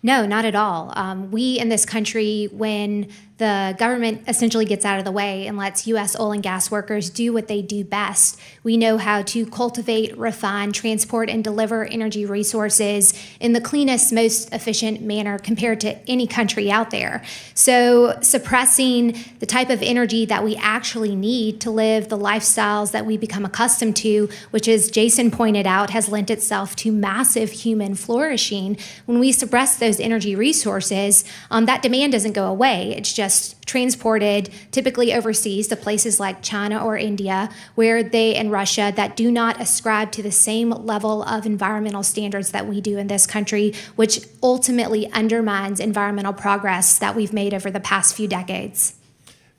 No, not at all. We in this country, when the government essentially gets out of the way and lets U.S. oil and gas workers do what they do best, we know how to cultivate, refine, transport, and deliver energy resources in the cleanest, most efficient manner compared to any country out there. So suppressing the type of energy that we actually need to live the lifestyles that we become accustomed to, which, as Jason pointed out, has lent itself to massive human flourishing. When we suppress those energy resources, that demand doesn't go away. It's just transported typically overseas to places like China or India, and Russia, that do not ascribe to the same level of environmental standards that we do in this country, which ultimately undermines environmental progress that we've made over the past few decades.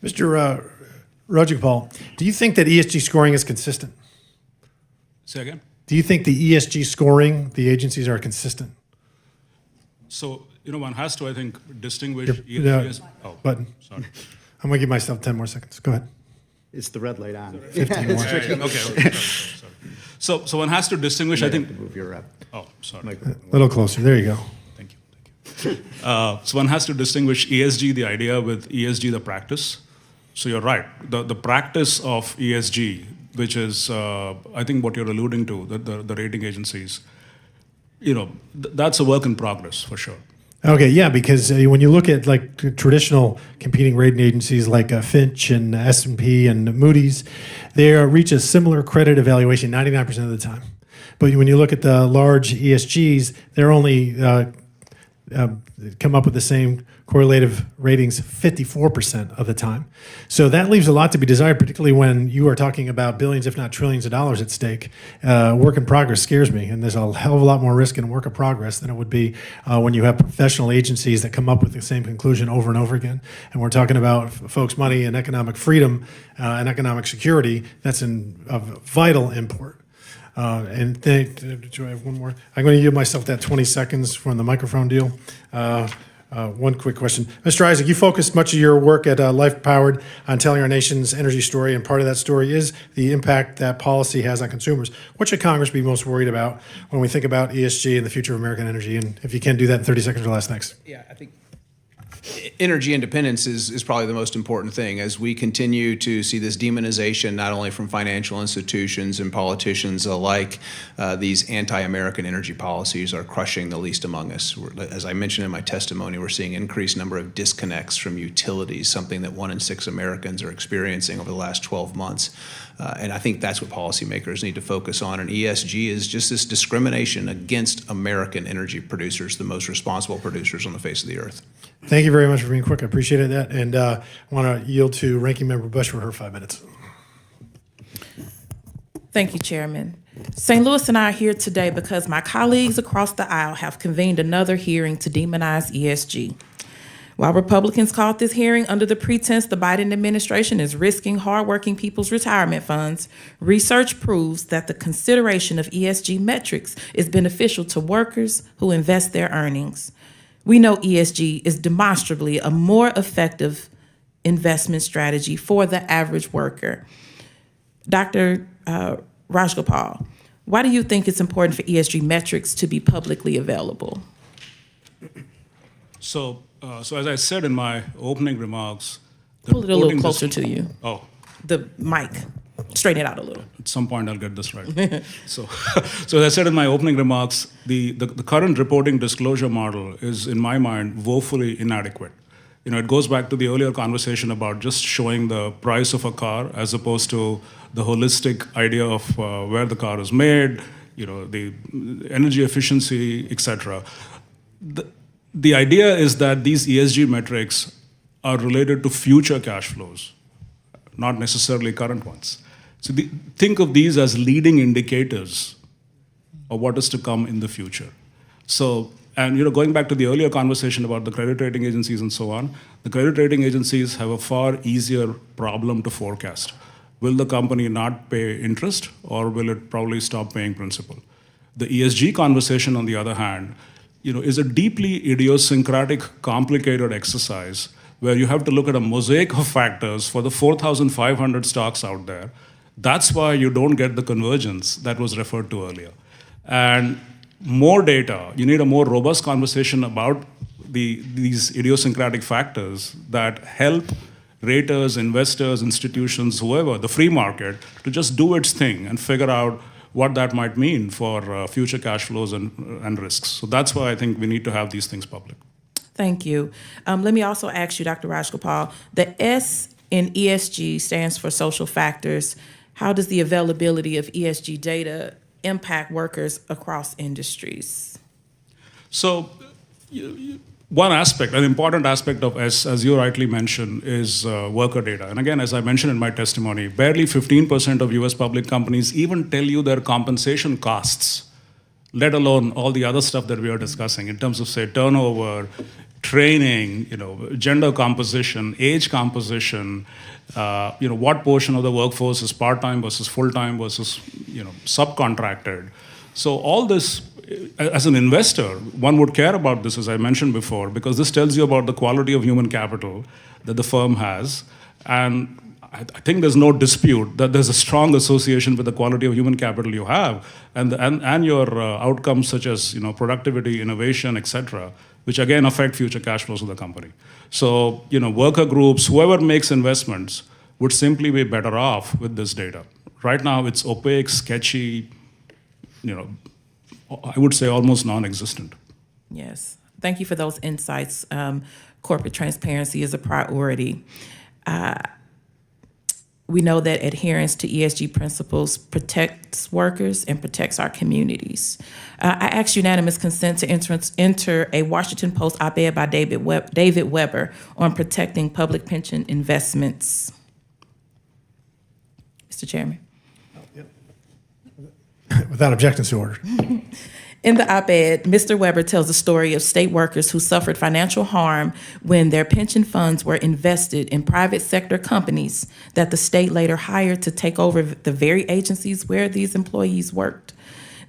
Mr. Rajagopal, do you think that ESG scoring is consistent? Say again? Do you think the ESG scoring, the agencies are consistent? So, one has to, I think, distinguish No, button. Sorry. I'm going to give myself 10 more seconds. Go ahead. It's the red light on. 15 more. Okay. Sorry. So one has to distinguish, I think. Move your Sorry. A little closer. There you go. Thank you. So one has to distinguish ESG, the idea, with ESG, the practice. So you're right. The practice of ESG, which is, I think, what you're alluding to, the rating agencies, that's a work in progress for sure. Okay, yeah, because when you look at like traditional competing rating agencies like Fitch and S&P and Moody's, they reach a similar credit evaluation 99% of the time. But when you look at the large ESGs, they're only come up with the same correlative ratings 54% of the time. So that leaves a lot to be desired, particularly when you are talking about billions, if not trillions of dollars at stake. Work in progress scares me, and there's a hell of a lot more risk in work in progress than it would be when you have professional agencies that come up with the same conclusion over and over again. And we're talking about folks' money and economic freedom and economic security. That's of vital import. Do I have one more? I'm going to give myself that 20 seconds from the microphone deal. One quick question. Mr. Isaac, you focused much of your work at Life Powered on telling our nation's energy story, and part of that story is the impact that policy has on consumers. What should Congress be most worried about when we think about ESG and the future of American energy? And if you can do that in 30 seconds or less, thanks. Yeah, I think energy independence is probably the most important thing as we continue to see this demonization, not only from financial institutions and politicians alike. These anti-American energy policies are crushing the least among us. As I mentioned in my testimony, we're seeing an increased number of disconnects from utilities, something that 1 in 6 Americans are experiencing over the last 12 months. And I think that's what policymakers need to focus on. And ESG is just this discrimination against American energy producers, the most responsible producers on the face of the earth. Thank you very much for being quick. I appreciated that. And I want to yield to Ranking Member Bush for her 5 minutes. Thank you, Chairman. St. Louis and I are here today because my colleagues across the aisle have convened another hearing to demonize ESG. While Republicans called this hearing under the pretense the Biden administration is risking hardworking people's retirement funds, research proves that the consideration of ESG metrics is beneficial to workers who invest their earnings. We know ESG is demonstrably a more effective investment strategy for the average worker. Dr. Rajagopal, why do you think it's important for ESG metrics to be publicly available? So as I said in my opening remarks, Pull it a little closer to you. Oh, The mic. Straighten it out a little. at some point I'll get this right. So as I said in my opening remarks, the current reporting disclosure model is, in my mind, woefully inadequate. It goes back to the earlier conversation about just showing the price of a car as opposed to the holistic idea of where the car is made, the energy efficiency, etc. the idea is that these ESG metrics are related to future cash flows, not necessarily current ones. So think of these as leading indicators of what is to come in the future. So, and going back to the earlier conversation about the credit rating agencies and so on, the credit rating agencies have a far easier problem to forecast. Will the company not pay interest, or will it probably stop paying principal? The ESG conversation, on the other hand, is a deeply idiosyncratic, complicated exercise where you have to look at a mosaic of factors for the 4,500 stocks out there. That's why you don't get the convergence that was referred to earlier. And more data, you need a more robust conversation about these idiosyncratic factors that help raters, investors, institutions, whoever, the free market, to just do its thing and figure out what that might mean for future cash flows and risks. So that's why I think we need to have these things public. Thank you. Let me also ask you, Dr. Rajgopal, the S in ESG stands for social factors. How does the availability of ESG data impact workers across industries? So one aspect, an important aspect of S, as you rightly mentioned, is worker data. And again, as I mentioned in my testimony, barely 15% of US public companies even tell you their compensation costs, let alone all the other stuff that we are discussing in terms of, say, turnover, training, gender composition, age composition, what portion of the workforce is part-time versus full-time versus, subcontracted. So all this, as an investor, one would care about this, as I mentioned before, because this tells you about the quality of human capital that the firm has. And I think there's no dispute that there's a strong association with the quality of human capital you have and your outcomes such as productivity, innovation, etc., which again affect future cash flows of the company. So worker groups, whoever makes investments, would simply be better off with this data. Right now, it's opaque, sketchy, I would say almost non-existent. Yes. Thank you for those insights. Corporate transparency is a priority. We know that adherence to ESG principles protects workers and protects our communities. I ask unanimous consent to enter a Washington Post op-ed by David Weber on protecting public pension investments. Mr. Chairman. Without objection to order. In the op-ed, Mr. Weber tells the story of state workers who suffered financial harm when their pension funds were invested in private sector companies that the state later hired to take over the very agencies where these employees worked.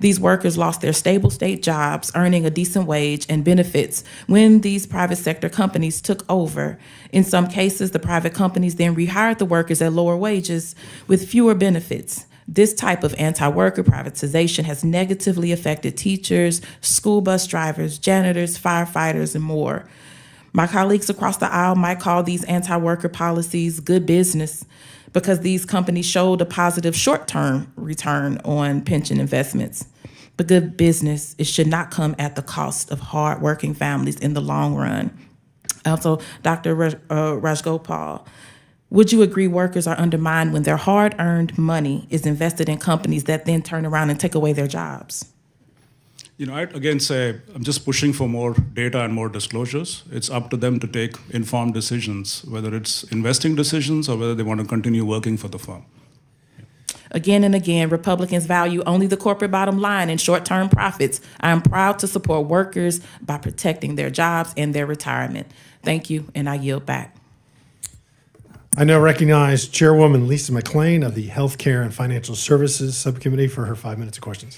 These workers lost their stable state jobs, earning a decent wage and benefits when these private sector companies took over. In some cases, the private companies then rehired the workers at lower wages with fewer benefits. This type of anti-worker privatization has negatively affected teachers, school bus drivers, janitors, firefighters, and more. My colleagues across the aisle might call these anti-worker policies good business because these companies showed a positive short-term return on pension investments. But good business, it should not come at the cost of hard-working families in the long run. Also, Dr. Rajgopal, would you agree workers are undermined when their hard-earned money is invested in companies that then turn around and take away their jobs? I'd again say I'm just pushing for more data and more disclosures. It's up to them to take informed decisions, whether it's investing decisions or whether they want to continue working for the firm. Again and again, Republicans value only the corporate bottom line and short-term profits. I am proud to support workers by protecting their jobs and their retirement. Thank you, and I yield back. I now recognize Chairwoman Lisa McLean of the Healthcare and Financial Services Subcommittee for her 5 minutes of questions.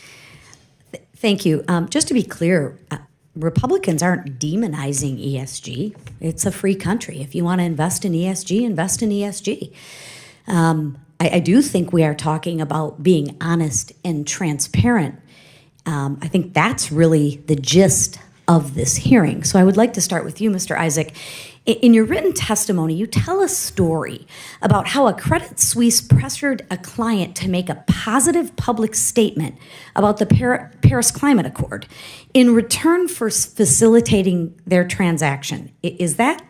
Thank you. Just to be clear, Republicans aren't demonizing ESG. It's a free country. If you want to invest in ESG, invest in ESG. I do think we are talking about being honest and transparent. I think that's really the gist of this hearing. So I would like to start with you, Mr. Isaac. In your written testimony, you tell a story about how a Credit Suisse pressured a client to make a positive public statement about the Paris Climate Accord in return for facilitating their transaction. Is that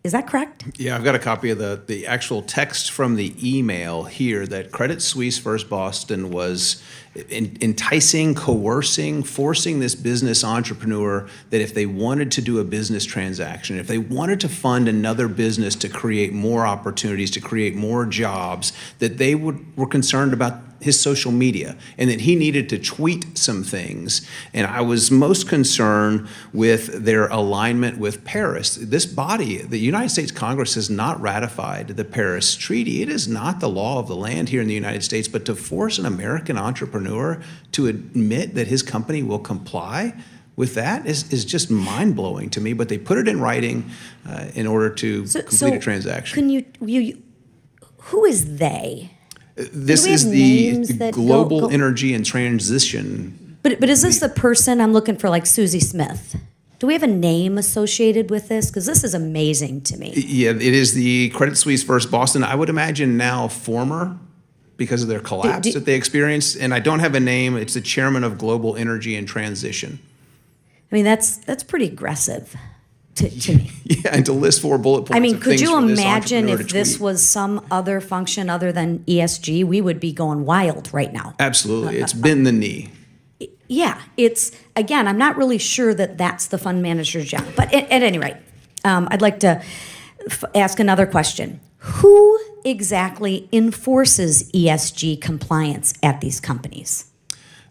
Is that correct? Yeah, I've got a copy of the actual text from the email here that Credit Suisse First Boston was enticing, coercing, forcing this business entrepreneur that if they wanted to do a business transaction, if they wanted to fund another business to create more opportunities, to create more jobs, that they were concerned about his social media and that he needed to tweet some things. And I was most concerned with their alignment with Paris. This body, the United States Congress, has not ratified the Paris Treaty. It is not the law of the land here in the United States, but to force an American entrepreneur to admit that his company will comply with that is just mind-blowing to me. But they put it in writing in order to complete a transaction. Can who is they? This Do we is have the names that Global go- Energy and Transition. But is this the person I'm looking for, like Susie Smith? Do we have a name associated with this? Because this is amazing to me. Yeah, it is the Credit Suisse First Boston. I would imagine now former, because of their collapse that they experienced. And I don't have a name. It's the chairman of Global Energy and Transition. I mean, that's pretty aggressive to me. Yeah, and to list 4 bullet points. I mean, of could things you for this imagine entrepreneur if to this tweet. was some other function other than ESG? We would be going wild right now. Absolutely, it's been the knee. Yeah, it's, again, I'm not really sure that that's the fund manager's job. But at any rate, I'd like to ask another question. Who exactly enforces ESG compliance at these companies?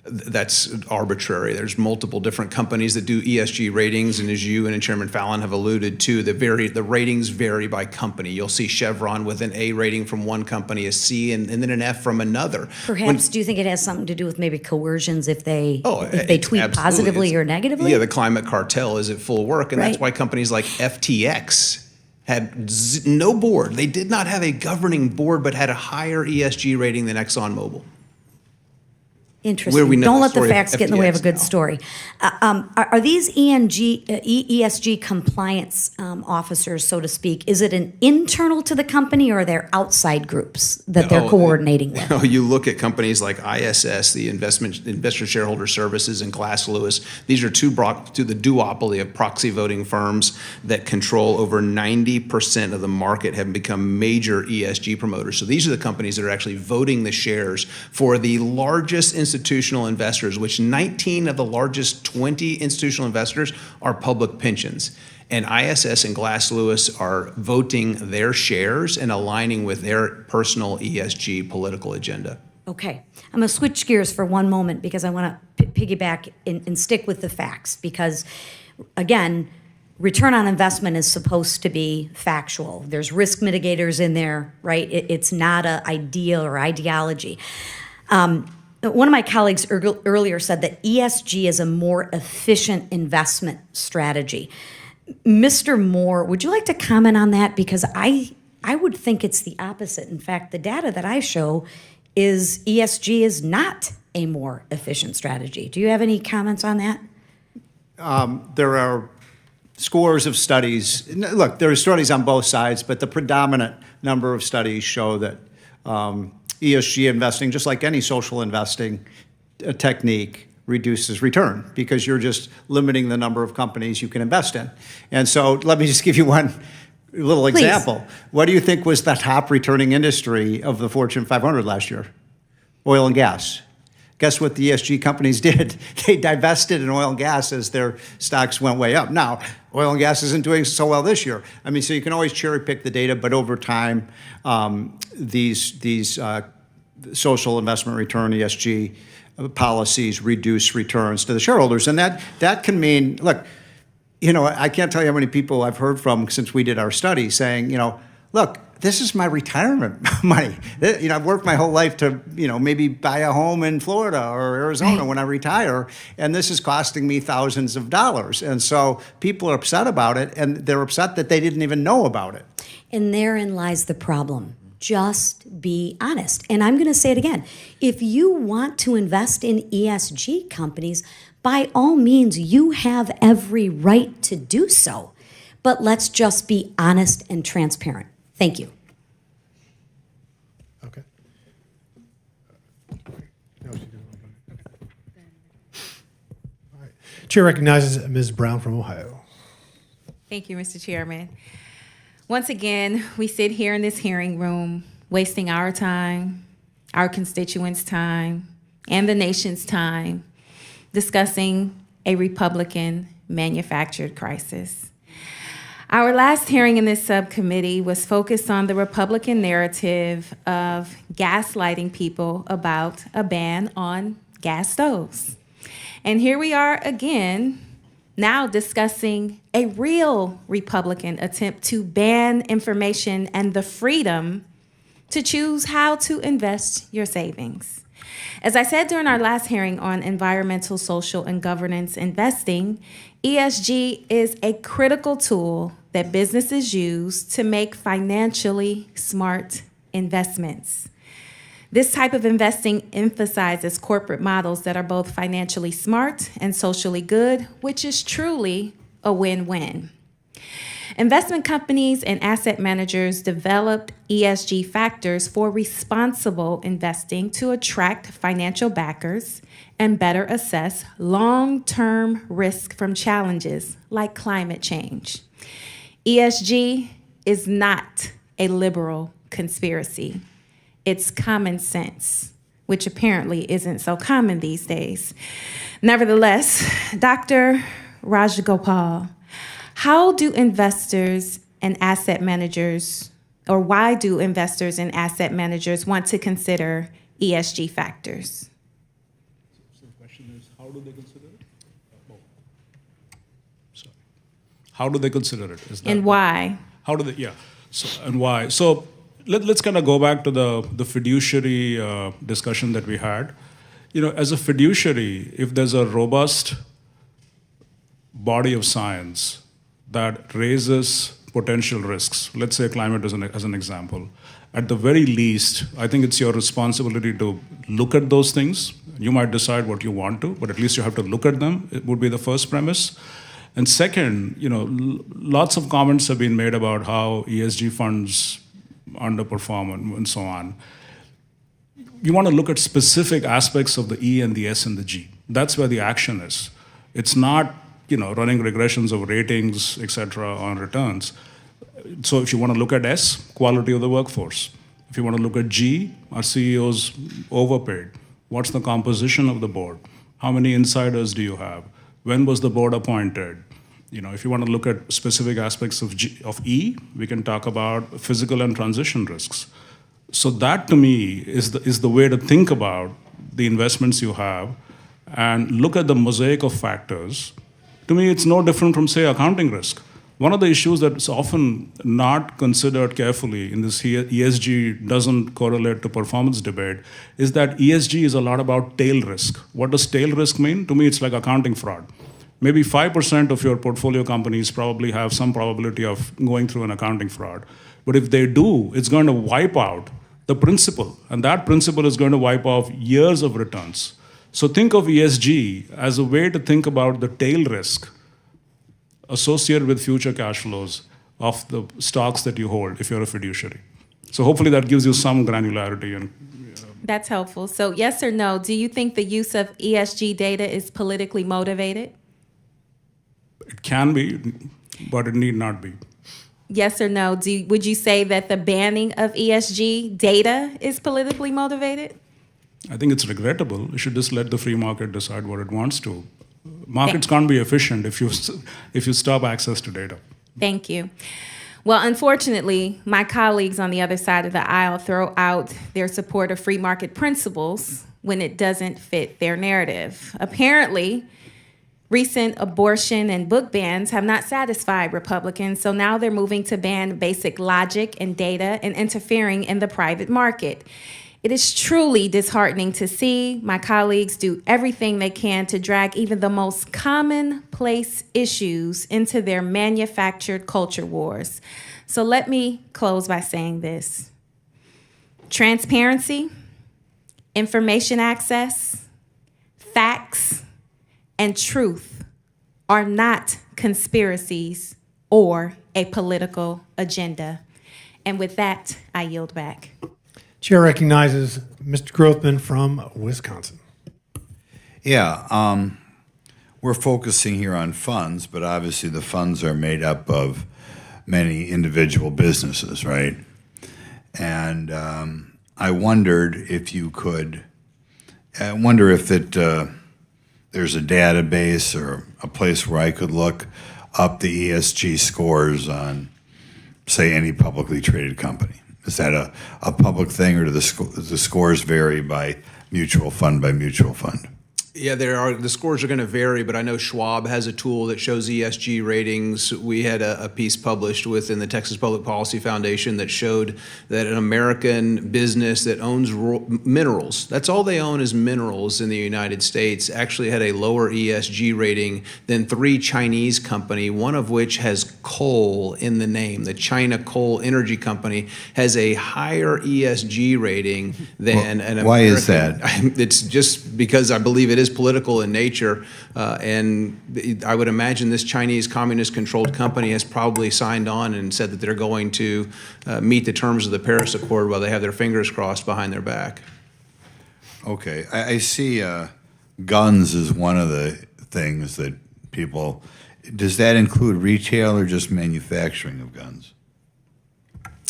That's arbitrary. There's multiple different companies that do ESG ratings, and as you and Chairman Fallon have alluded to, the ratings vary by company. You'll see Chevron with an A rating from one company, a C, and then an F from another. Perhaps, do you think it has something to do with maybe coercions if they tweet Absolutely. positively or negatively? Yeah, the climate cartel is at full work, and that's Right. why companies like FTX had no board. They did not have a governing board, but had a higher ESG rating than ExxonMobil. Interesting. we know Don't the let the story of facts get in the way of a FTX good now. story. Are these ESG compliance officers, so to speak, is it an internal to the company or are there outside groups that they're coordinating with? No, you look at companies like ISS, the Investor Shareholder Services, and Glass Lewis. These are to the duopoly of proxy voting firms that control over 90% of the market, have become major ESG promoters. So these are the companies that are actually voting the shares for the largest institutional investors, which 19 of the largest 20 institutional investors are public pensions. And ISS and Glass Lewis are voting their shares and aligning with their personal ESG political agenda. Okay. I'm going to switch gears for one moment because I want to piggyback and stick with the facts because, again, return on investment is supposed to be factual. There's risk mitigators in there, right? It's not an idea or ideology. One of my colleagues earlier said that ESG is a more efficient investment strategy. Mr. Moore, would you like to comment on that? Because I would think it's the opposite. In fact, the data that I show is ESG is not a more efficient strategy. Do you have any comments on that? There are scores of studies. Look, there are studies on both sides, but the predominant number of studies show that ESG investing, just like any social investing technique, reduces return because you're just limiting the number of companies you can invest in. And so let me just give you one little example. What do you think was the top returning industry of the Fortune 500 last year? Oil and gas. Guess what the ESG companies did? They divested in oil and gas as their stocks went way up. Now, oil and gas isn't doing so well this year. I mean, so you can always cherry pick the data, but over time, these social investment return, ESG policies reduce returns to the shareholders. And that can mean, look, I can't tell you how many people I've heard from since we did our study saying, look, this is my retirement money. I've worked my whole life to, maybe buy a home in Florida or Arizona when I retire, and this is costing me thousands of dollars. And so people are upset about it, and they're upset that they didn't even know about it. And therein lies the problem. Just be honest. And I'm going to say it again. If you want to invest in ESG companies, by all means, you have every right to do so. But let's just be honest and transparent. Thank you. Okay. All right. Chair recognizes Ms. Brown from Ohio. Thank you, Mr. Chairman. Once again, we sit here in this hearing room, wasting our time, our constituents' time, and the nation's time, discussing a Republican manufactured crisis. Our last hearing in this subcommittee was focused on the Republican narrative of gaslighting people about a ban on gas stoves. And here we are again, now discussing a real Republican attempt to ban information and the freedom to choose how to invest your savings. As I said during our last hearing on environmental, social, and governance investing, ESG is a critical tool that businesses use to make financially smart investments. This type of investing emphasizes corporate models that are both financially smart and socially good, which is truly a win-win. Investment companies and asset managers developed ESG factors for responsible investing to attract financial backers and better assess long-term risk from challenges like climate change. ESG is not a liberal conspiracy. It's common sense, which apparently isn't so common these days. Nevertheless, Dr. Rajagopal, how do investors and asset managers, or why do investors and asset managers want to consider ESG factors? So the question is, how do they consider it? Oh. Sorry. How do they consider it? Is that And why? How do they, yeah, so, and why? So let's kind of go back to the fiduciary discussion that we had. You know, as a fiduciary, if there's a robust body of science that raises potential risks, let's say climate as an example, at the very least, I think it's your responsibility to look at those things. You might decide what you want to, but at least you have to look at them. It would be the first premise. And second, you know, lots of comments have been made about how ESG funds underperform and so on. You want to look at specific aspects of the E and the S and the G. That's where the action is. It's not, you know, running regressions of ratings, et cetera, on returns. So if you want to look at S, quality of the workforce. If you want to look at G, are CEOs overpaid? What's the composition of the board? How many insiders do you have? When was the board appointed? You know, if you want to look at specific aspects of E, we can talk about physical and transition risks. So that, to me, is the way to think about the investments you have and look at the mosaic of factors. To me, it's no different from, say, accounting risk. One of the issues that's often not considered carefully in this ESG doesn't correlate to performance debate is that ESG is a lot about tail risk. What does tail risk mean? To me, it's like accounting fraud. Maybe 5% of your portfolio companies probably have some probability of going through an accounting fraud. But if they do, it's going to wipe out the principal, and that principal is going to wipe off years of returns. So think of ESG as a way to think about the tail risk associated with future cash flows of the stocks that you hold if you're a fiduciary. So hopefully that gives you some granularity. And That's helpful. So yes or no, do you think the use of ESG data is politically motivated? it can be, but it need not be. Yes or no, would you say that the banning of ESG data is politically motivated? I think it's regrettable. You should just let the free market decide what it wants to. Markets can't be efficient if you stop access to data. Thank you. Well, unfortunately, my colleagues on the other side of the aisle throw out their support of free market principles when it doesn't fit their narrative. Apparently, recent abortion and book bans have not satisfied Republicans, so now they're moving to ban basic logic and data and interfering in the private market. It is truly disheartening to see my colleagues do everything they can to drag even the most commonplace issues into their manufactured culture wars. So let me close by saying this. Transparency, information access, facts, and truth are not conspiracies or a political agenda. And with that, I yield back. Chair recognizes Mr. Grothman from Wisconsin. Yeah, we're focusing here on funds, but obviously the funds are made up of many individual businesses, right? And I wondered if you could, I wonder if there's a database or a place where I could look up the ESG scores on, say, any publicly traded company. Is that a public thing, or do the scores vary by mutual fund by mutual fund? Yeah, the scores are going to vary, but I know Schwab has a tool that shows ESG ratings. We had a piece published within the Texas Public Policy Foundation that showed that an American business that owns minerals, that's all they own is minerals in the United States, actually had a lower ESG rating than 3 Chinese companies, one of which has coal in the name. The China Coal Energy Company has a higher ESG rating than an American. Why is that? It's just because I believe it is political in nature, and I would imagine this Chinese communist-controlled company has probably signed on and said that they're going to meet the terms of the Paris Accord while they have their fingers crossed behind their back. Okay, I see guns is one of the things that people, does that include retail or just manufacturing of guns?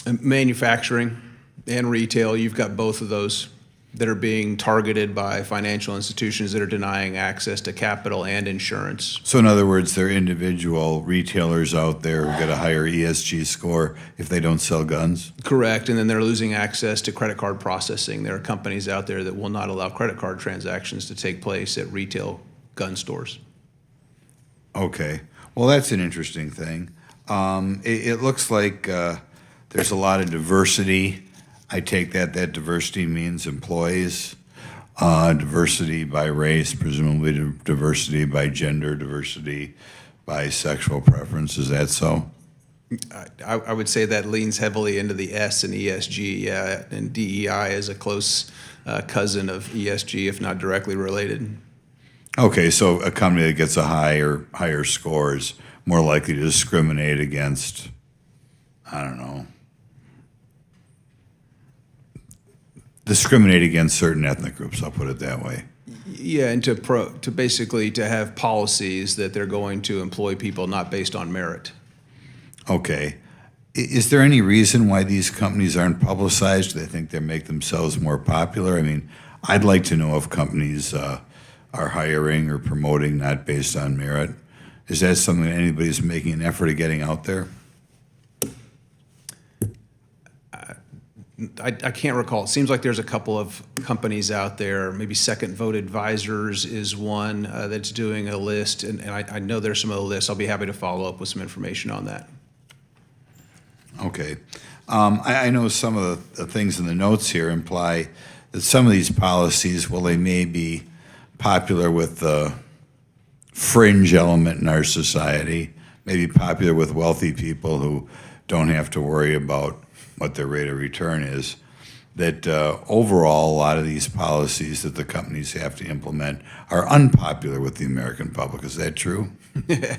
Manufacturing and retail, you've got both of those that are being targeted by financial institutions that are denying access to capital and insurance. So in other words, there are individual retailers out there who get a higher ESG score if they don't sell guns? Correct, and then they're losing access to credit card processing. There are companies out there that will not allow credit card transactions to take place at retail gun stores. Okay, well, that's an interesting thing. It looks like there's a lot of diversity. I take that diversity means employees, diversity by race, presumably diversity by gender, diversity by sexual preference. Is that so? I would say that leans heavily into the S in ESG, yeah, and DEI is a close cousin of ESG, if not directly related. Okay, so a company that gets a higher score is more likely to discriminate against, I don't know, discriminate against certain ethnic groups, I'll put it that way. Yeah, and to basically to have policies that they're going to employ people not based on merit. Okay. Is there any reason why these companies aren't publicized? Do they think they make themselves more popular? I mean, I'd like to know if companies are hiring or promoting not based on merit. Is that something that anybody's making an effort of getting out there? I can't recall. It seems like there's a couple of companies out there. Maybe Second Vote Advisors is one that's doing a list, and I know there's some other lists. I'll be happy to follow up with some information on that. Okay. I know some of the things in the notes here imply that some of these policies, well, they may be popular with the fringe element in our society, maybe popular with wealthy people who don't have to worry about what their rate of return is, that overall a lot of these policies that the companies have to implement are unpopular with the American public. Is that true?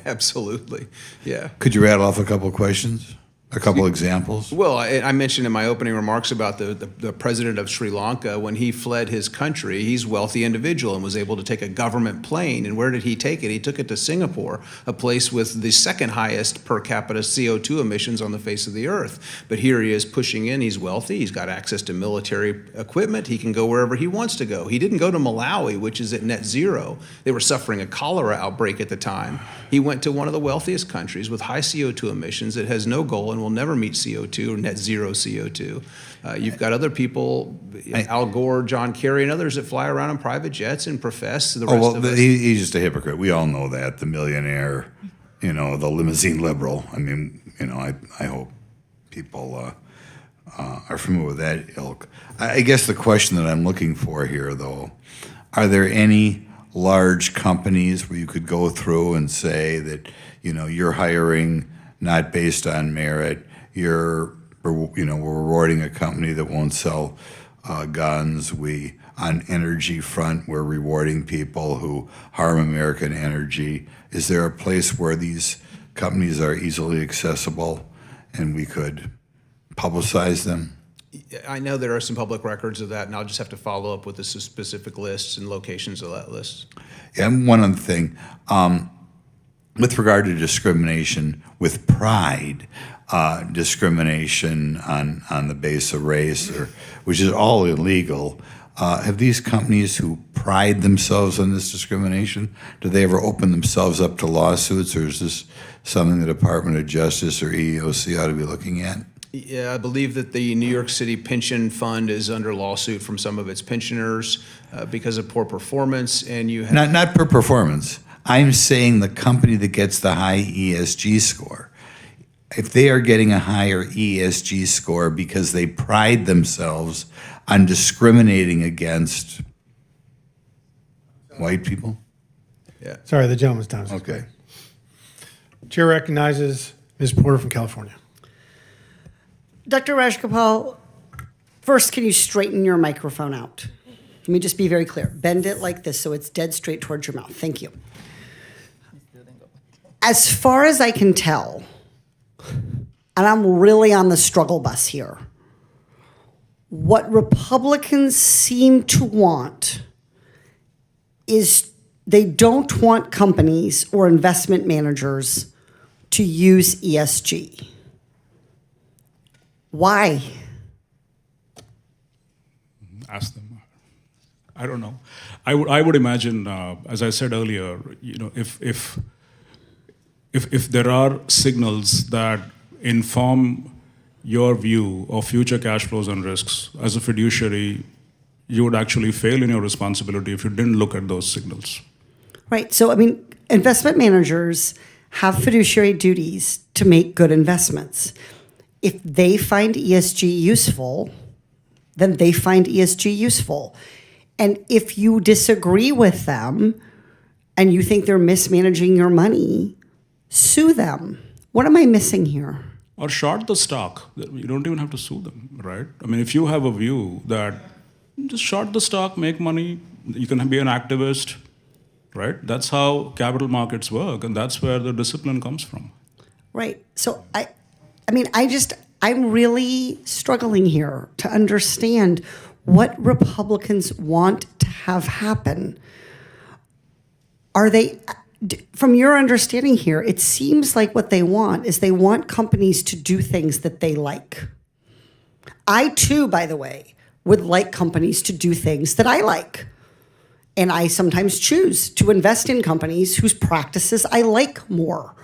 Absolutely, yeah. Could you rattle off a couple of questions? A couple examples? Well, I mentioned in my opening remarks about the president of Sri Lanka. When he fled his country, he's a wealthy individual and was able to take a government plane. And where did he take it? He took it to Singapore, a place with the second highest per capita CO2 emissions on the face of the earth. But here he is pushing in. He's wealthy. He's got access to military equipment. He can go wherever he wants to go. He didn't go to Malawi, which is at net zero. They were suffering a cholera outbreak at the time. He went to one of the wealthiest countries with high CO2 emissions that has no goal and will never meet CO2 or net zero CO2. You've got other people, Al Gore, John Kerry, and others that fly around in private jets and profess the rest of us. He's just a hypocrite. We all know that. The millionaire, the limousine liberal. I mean, I hope people are familiar with that ilk. I guess the question that I'm looking for here, though, are there any large companies where you could go through and say that, you're hiring not based on merit, we're rewarding a company that won't sell guns. On energy front, we're rewarding people who harm American energy. Is there a place where these companies are easily accessible and we could publicize them? I know there are some public records of that, and I'll just have to follow up with the specific lists and locations of that list. Yeah, and one other thing. with regard to discrimination with pride, discrimination on the basis of race, which is all illegal. Have these companies who pride themselves on this discrimination, do they ever open themselves up to lawsuits, or is this something the Department of Justice or EEOC ought to be looking at? Yeah, I believe that the New York City Pension Fund is under lawsuit from some of its pensioners because of poor performance, and you have... Not per performance. I'm saying the company that gets the high ESG score. If they are getting a higher ESG score because they pride themselves on discriminating against white people? Yeah. Sorry, the gentleman's time is Okay. up. Chair recognizes Ms. Porter from California. Dr. Rajgopal, first, can you straighten your microphone out? Let me just be very clear. Bend it like this so it's dead straight towards your mouth. Thank you. As far as I can tell, and I'm really on the struggle bus here, what Republicans seem to want is they don't want companies or investment managers to use ESG. Why? Ask them. I don't know. I would imagine, as I said earlier, if there are signals that inform your view of future cash flows and risks, as a fiduciary, you would actually fail in your responsibility if you didn't look at those signals. Right. So, I mean, investment managers have fiduciary duties to make good investments. If they find ESG useful, then they find ESG useful. And if you disagree with them and you think they're mismanaging your money, sue them. What am I missing here? Or short the stock. You don't even have to sue them, right? I mean, if you have a view that just short the stock, make money, you can be an activist, right? That's how capital markets work, and that's where the discipline comes from. Right. So I'm really struggling here to understand what Republicans want to have happen. Are they, from your understanding here, it seems like what they want is they want companies to do things that they like. I too, by the way, would like companies to do things that I like. And I sometimes choose to invest in companies whose practices I like more.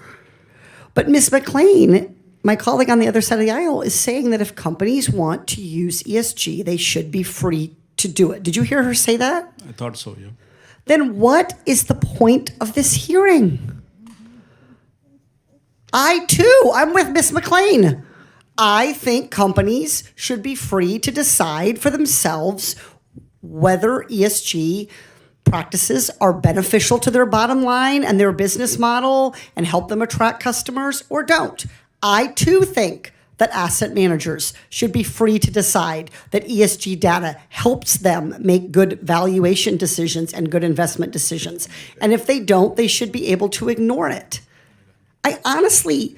But Ms. McLean, my colleague on the other side of the aisle, is saying that if companies want to use ESG, they should be free to do it. Did you hear her say that? I thought so, yeah. Then what is the point of this hearing? I'm with Ms. McLean. I think companies should be free to decide for themselves whether ESG practices are beneficial to their bottom line and their business model and help them attract customers or don't. I too think that asset managers should be free to decide that ESG data helps them make good valuation decisions and good investment decisions. And if they don't, they should be able to ignore it. I can't believe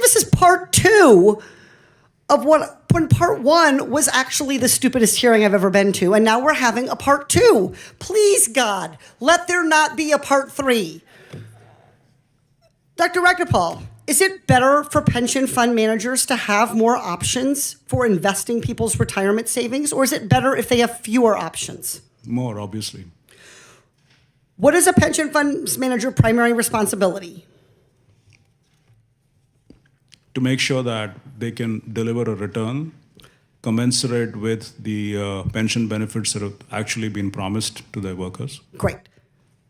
this is part two of when part one was actually the stupidest hearing I've ever been to, and now we're having a part two. Please, God, let there not be a part three. Dr. Rajgopal, is it better for pension fund managers to have more options for investing people's retirement savings, or is it better if they have fewer options? More, obviously. What is a pension fund manager's primary responsibility? To make sure that they can deliver a return commensurate with the pension benefits that have actually been promised to their workers. Great.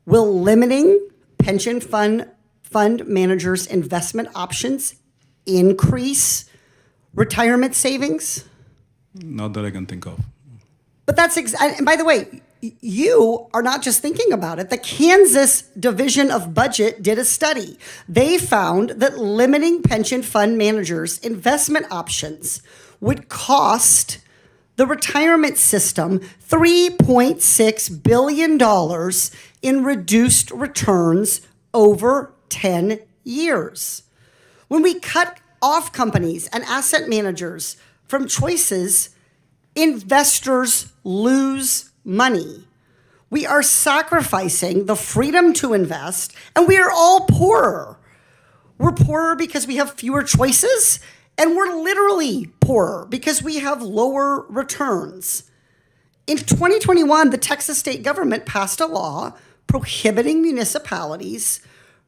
Will limiting pension fund managers' investment options increase retirement savings? Not that I can think of. But and by the way, you are not just thinking about it. The Kansas Division of Budget did a study. They found that limiting pension fund managers' investment options would cost the retirement system $3.6 billion in reduced returns over 10 years. When we cut off companies and asset managers from choices, investors lose money. We are sacrificing the freedom to invest, and we are all poorer. We're poorer because we have fewer choices, and we're literally poorer because we have lower returns. In 2021, the Texas state government passed a law prohibiting municipalities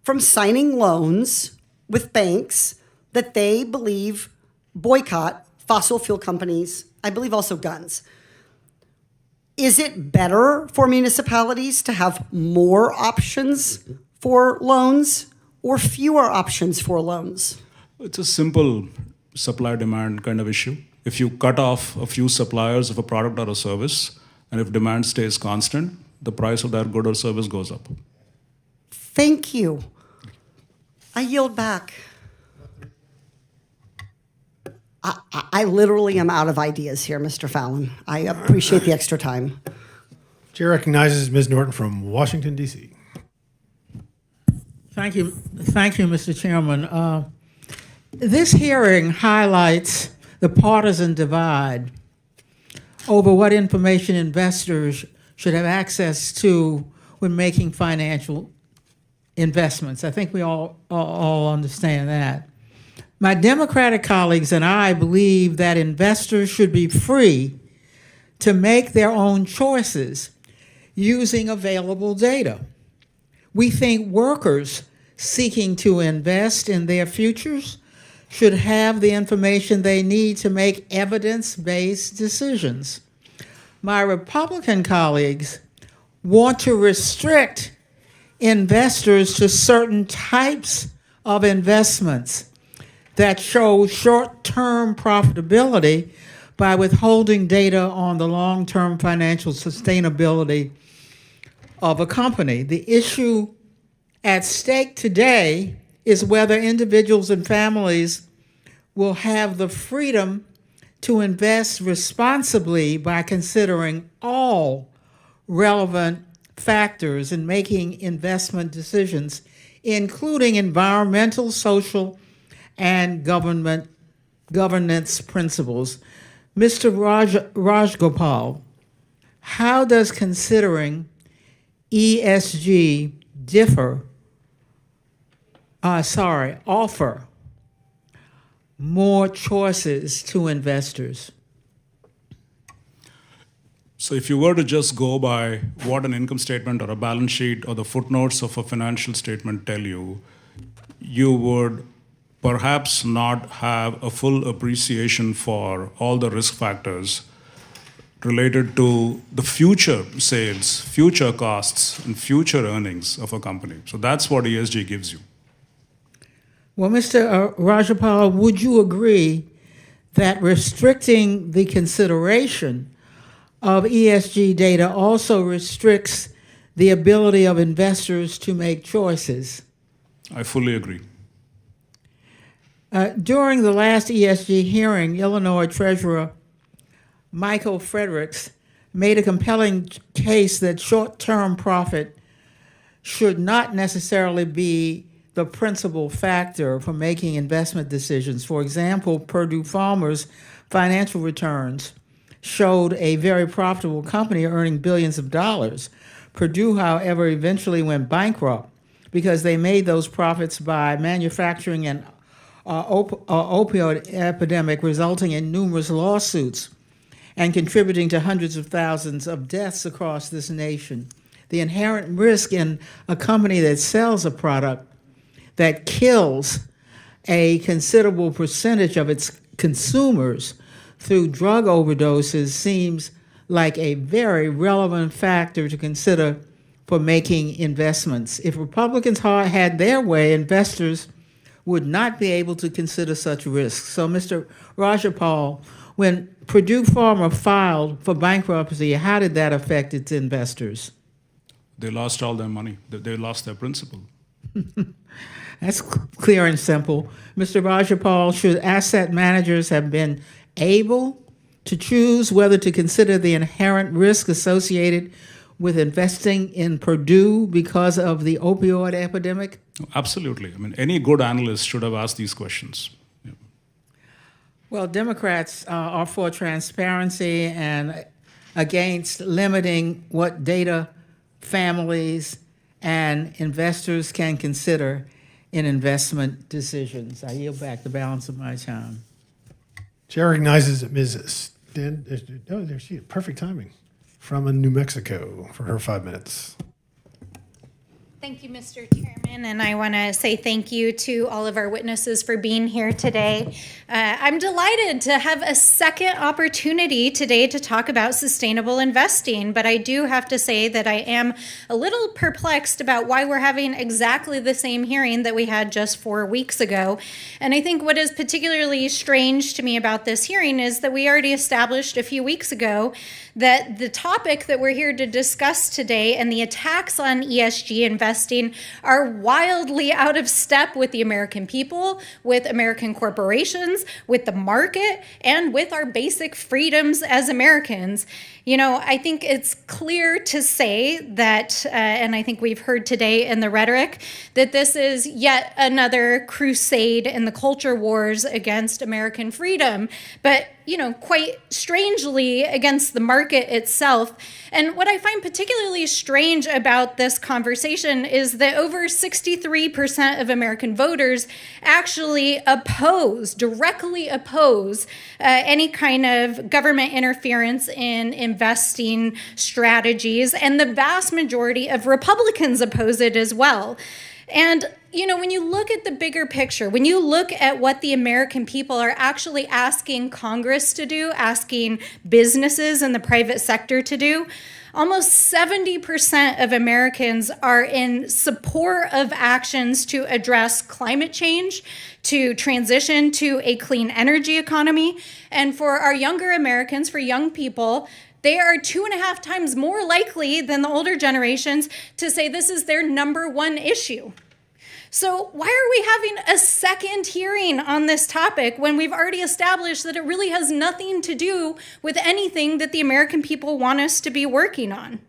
from signing loans with banks that they believe boycott fossil fuel companies, I believe also guns. Is it better for municipalities to have more options for loans or fewer options for loans? It's a simple supply-demand kind of issue. If you cut off a few suppliers of a product or a service, and if demand stays constant, the price of that good or service goes up. Thank you. I yield back. I literally am out of ideas here, Mr. Fallon. I appreciate the extra time. Chair recognizes Ms. Norton from Washington, D.C. Thank you, Mr. Chairman. This hearing highlights the partisan divide over what information investors should have access to when making financial investments. I think we all understand that. My Democratic colleagues and I believe that investors should be free to make their own choices using available data. We think workers seeking to invest in their futures should have the information they need to make evidence-based decisions. My Republican colleagues want to restrict investors to certain types of investments that show short-term profitability by withholding data on the long-term financial sustainability of a company. The issue at stake today is whether individuals and families will have the freedom to invest responsibly by considering all relevant factors in making investment decisions, including environmental, social, and governance principles. Mr. Rajgopal, how does considering ESG offer more choices to investors? So if you were to just go by what an income statement or a balance sheet or the footnotes of a financial statement tell you, you would perhaps not have a full appreciation for all the risk factors related to the future sales, future costs, and future earnings of a company. So that's what ESG gives you. Well, Mr. Rajapal, would you agree that restricting the consideration of ESG data also restricts the ability of investors to make choices? I fully agree. During the last ESG hearing, Illinois Treasurer Michael Fredericks made a compelling case that short-term profit should not necessarily be the principal factor for making investment decisions. For example, Purdue Farmers' financial returns showed a very profitable company earning billions of dollars. Purdue, however, eventually went bankrupt because they made those profits by manufacturing an opioid epidemic, resulting in numerous lawsuits and contributing to hundreds of thousands of deaths across this nation. The inherent risk in a company that sells a product that kills a considerable percentage of its consumers through drug overdoses seems like a very relevant factor to consider for making investments. If Republicans had their way, investors would not be able to consider such risks. So, Mr. Rajapal, when Purdue Pharma filed for bankruptcy, how did that affect its investors? They lost all their money. They lost their principal. That's clear and simple. Mr. Rajapal, should asset managers have been able to choose whether to consider the inherent risk associated with investing in Purdue because of the opioid epidemic? Absolutely. I mean, any good analyst should have asked these questions. Yeah. Well, Democrats are for transparency and against limiting what data families, and investors can consider in investment decisions. I yield back the balance of my time. Chair recognizes Ms. There she is. Perfect timing. From New Mexico for her 5 minutes. Thank you, Mr. Chairman, and I want to say thank you to all of our witnesses for being here today. I'm delighted to have a second opportunity today to talk about sustainable investing, but I do have to say that I am a little perplexed about why we're having exactly the same hearing that we had just 4 weeks ago. And I think what is particularly strange to me about this hearing is that we already established a few weeks ago that the topic that we're here to discuss today and the attacks on ESG investing are wildly out of step with the American people, with American corporations, with the market, and with our basic freedoms as Americans. You know, I think it's clear to say that, and I think we've heard today in the rhetoric, that this is yet another crusade in the culture wars against American freedom, but, you know, quite strangely against the market itself. And what I find particularly strange about this conversation is that over 63% of American voters actually directly oppose any kind of government interference in investing strategies, and the vast majority of Republicans oppose it as well. And, you know, when you look at the bigger picture, when you look at what the American people are actually asking Congress to do, asking businesses and the private sector to do, almost 70% of Americans are in support of actions to address climate change, to transition to a clean energy economy. And for our younger Americans, for young people, they are 2.5 times more likely than the older generations to say this is their number one issue. So why are we having a second hearing on this topic when we've already established that it really has nothing to do with anything that the American people want us to be working on?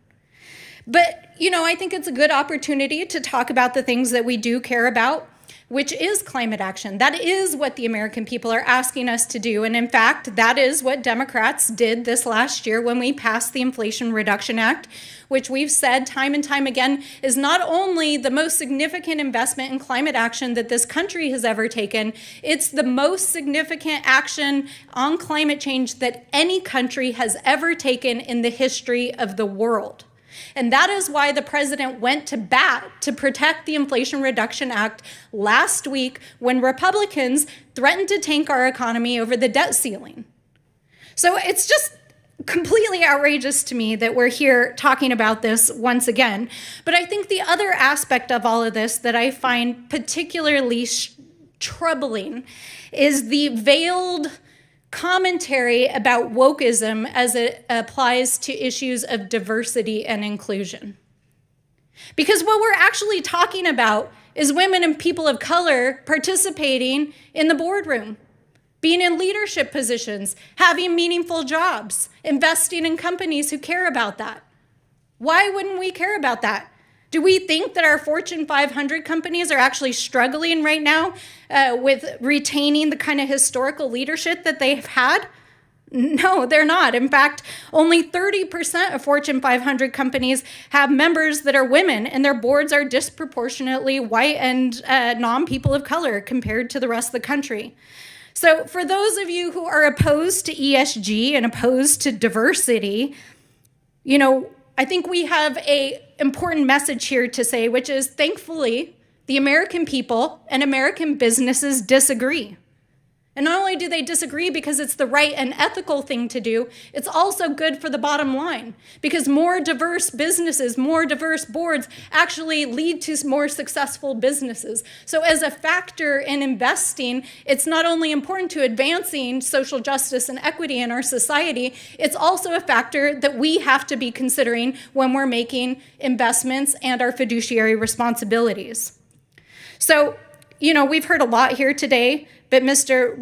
But, you know, I think it's a good opportunity to talk about the things that we do care about, which is climate action. That is what the American people are asking us to do. And in fact, that is what Democrats did this last year when we passed the Inflation Reduction Act, which we've said time and time again is not only the most significant investment in climate action that this country has ever taken, it's the most significant action on climate change that any country has ever taken in the history of the world. And that is why the president went to bat to protect the Inflation Reduction Act last week when Republicans threatened to tank our economy over the debt ceiling. So it's just completely outrageous to me that we're here talking about this once again. But I think the other aspect of all of this that I find particularly troubling is the veiled commentary about wokeism as it applies to issues of diversity and inclusion. Because what we're actually talking about is women and people of color participating in the boardroom, being in leadership positions, having meaningful jobs, investing in companies who care about that. Why wouldn't we care about that? Do we think that our Fortune 500 companies are actually struggling right now with retaining the kind of historical leadership that they've had? No, they're not. In fact, only 30% of Fortune 500 companies have members that are women, and their boards are disproportionately white and non-people of color compared to the rest of the country. So for those of you who are opposed to ESG and opposed to diversity, you know, I think we have an important message here to say, which is thankfully, the American people and American businesses disagree. And not only do they disagree because it's the right and ethical thing to do, it's also good for the bottom line because more diverse businesses, more diverse boards actually lead to more successful businesses. So as a factor in investing, it's not only important to advancing social justice and equity in our society, it's also a factor that we have to be considering when we're making investments and our fiduciary responsibilities. So, you know, we've heard a lot here today, but Mr.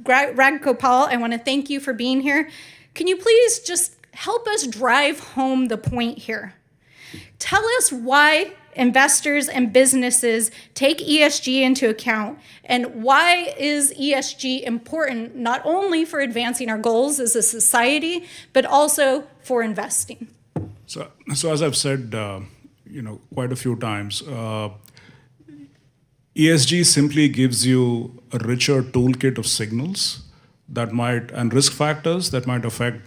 Ragopal, I want to thank you for being here. Can you please just help us drive home the point here? Tell us why investors and businesses take ESG into account, and why is ESG important not only for advancing our goals as a society, but also for investing? So as I've said, quite a few times, ESG simply gives you a richer toolkit of signals and risk factors that might affect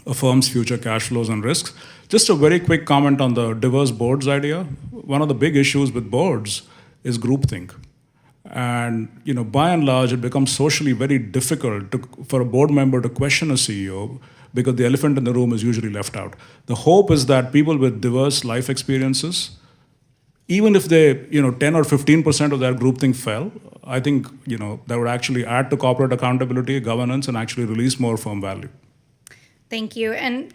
a firm's future cash flows and risks. Just a very quick comment on the diverse boards idea. One of the big issues with boards is groupthink. And by and large, it becomes socially very difficult for a board member to question a CEO because the elephant in the room is usually left out. The hope is that people with diverse life experiences, even if they, 10 or 15% of their groupthink fell, I think, that would actually add to corporate accountability, governance, and actually release more firm value. Thank you. And,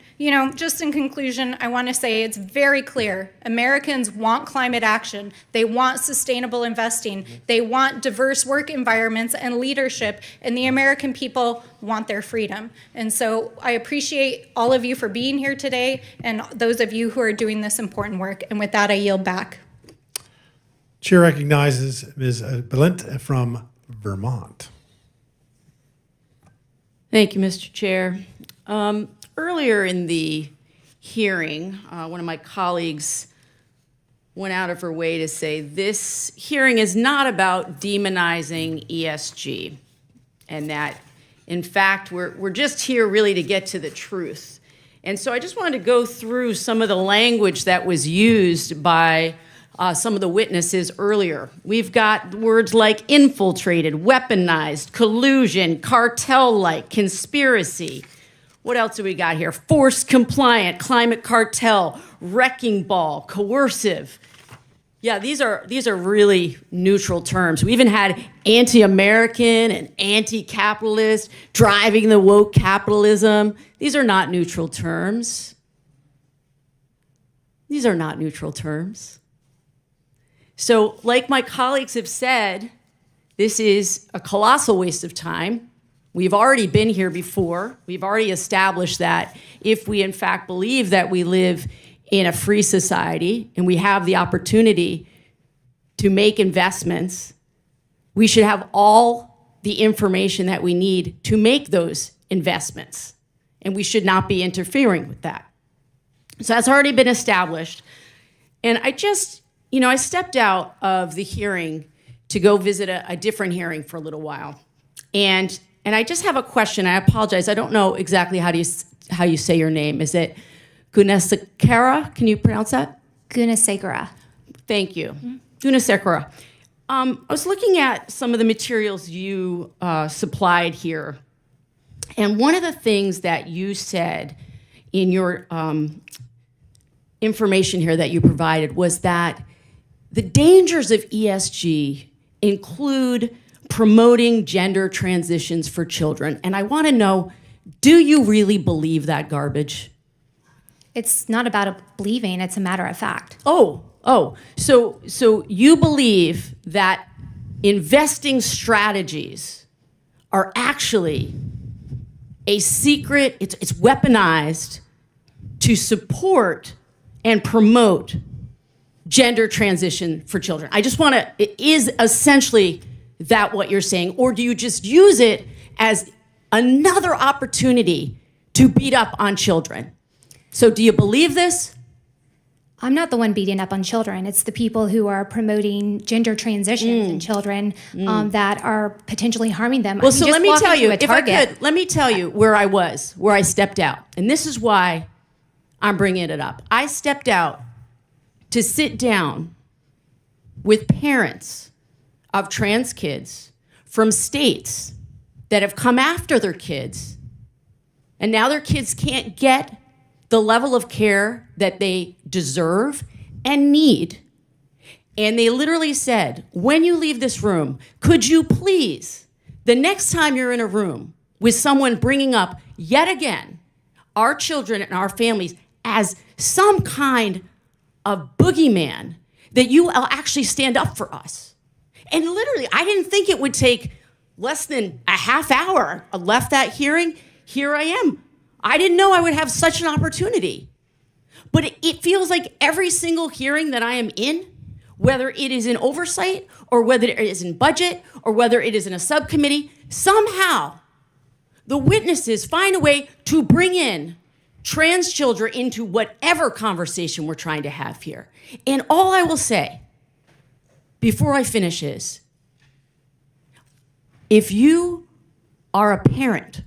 just in conclusion, I want to say it's very clear. Americans want climate action. They want sustainable investing. They want diverse work environments and leadership. And the American people want their freedom. And so I appreciate all of you for being here today and those of you who are doing this important work. And with that, I yield back. Chair recognizes Ms. Balint from Vermont. Thank you, Mr. Chair. Earlier in the hearing, one of my colleagues went out of her way to say this hearing is not about demonizing ESG, and that, in fact, we're just here really to get to the truth. And so I just wanted to go through some of the language that was used by some of the witnesses earlier. We've got words like infiltrated, weaponized, collusion, cartel-like, conspiracy. What else do we got here? Force compliant, climate cartel, wrecking ball, coercive. Yeah, these are really neutral terms. We even had anti-American and anti-capitalist, driving the woke capitalism. These are not neutral terms. These are not neutral terms. So, like my colleagues have said, this is a colossal waste of time. We've already been here before. We've already established that if we in fact believe that we live in a free society and we have the opportunity to make investments, we should have all the information that we need to make those investments. And we should not be interfering with that. So that's already been established. And I just, I stepped out of the hearing to go visit a different hearing for a little while. And I just have a question. I apologize. I don't know exactly how you say your name. Is it Gunasekara? Can you pronounce that? Gunasekara. Thank you. Gunasekara. I was looking at some of the materials you supplied here. And one of the things that you said in your information here that you provided was that the dangers of ESG include promoting gender transitions for children. And I want to know, do you really believe that garbage? It's not about a believing, it's a matter of fact. So you believe that investing strategies are actually a secret, it's weaponized to support and promote gender transition for children. I just want to, is essentially that what you're saying? Or do you just use it as another opportunity to beat up on children? So do you believe this? I'm not the one beating up on children. It's the people who are promoting gender transitions in children that are potentially harming them. Well, so let me tell you, if I could, let me tell you where I stepped out. And this is why I'm bringing it up. I stepped out to sit down with parents of trans kids from states that have come after their kids, and now their kids can't get the level of care that they deserve and need. And they literally said, when you leave this room, could you please, the next time you're in a room with someone bringing up yet again our children and our families as some kind of boogeyman, that you will actually stand up for us. And literally, I didn't think it would take less than a half hour. I left that hearing, here I am. I didn't know I would have such an opportunity. But it feels like every single hearing that I am in, whether it is in oversight or whether it is in budget or whether it is in a subcommittee, somehow the witnesses find a way to bring in trans children into whatever conversation we're trying to have here. And all I will say before I finish is, if you are a parent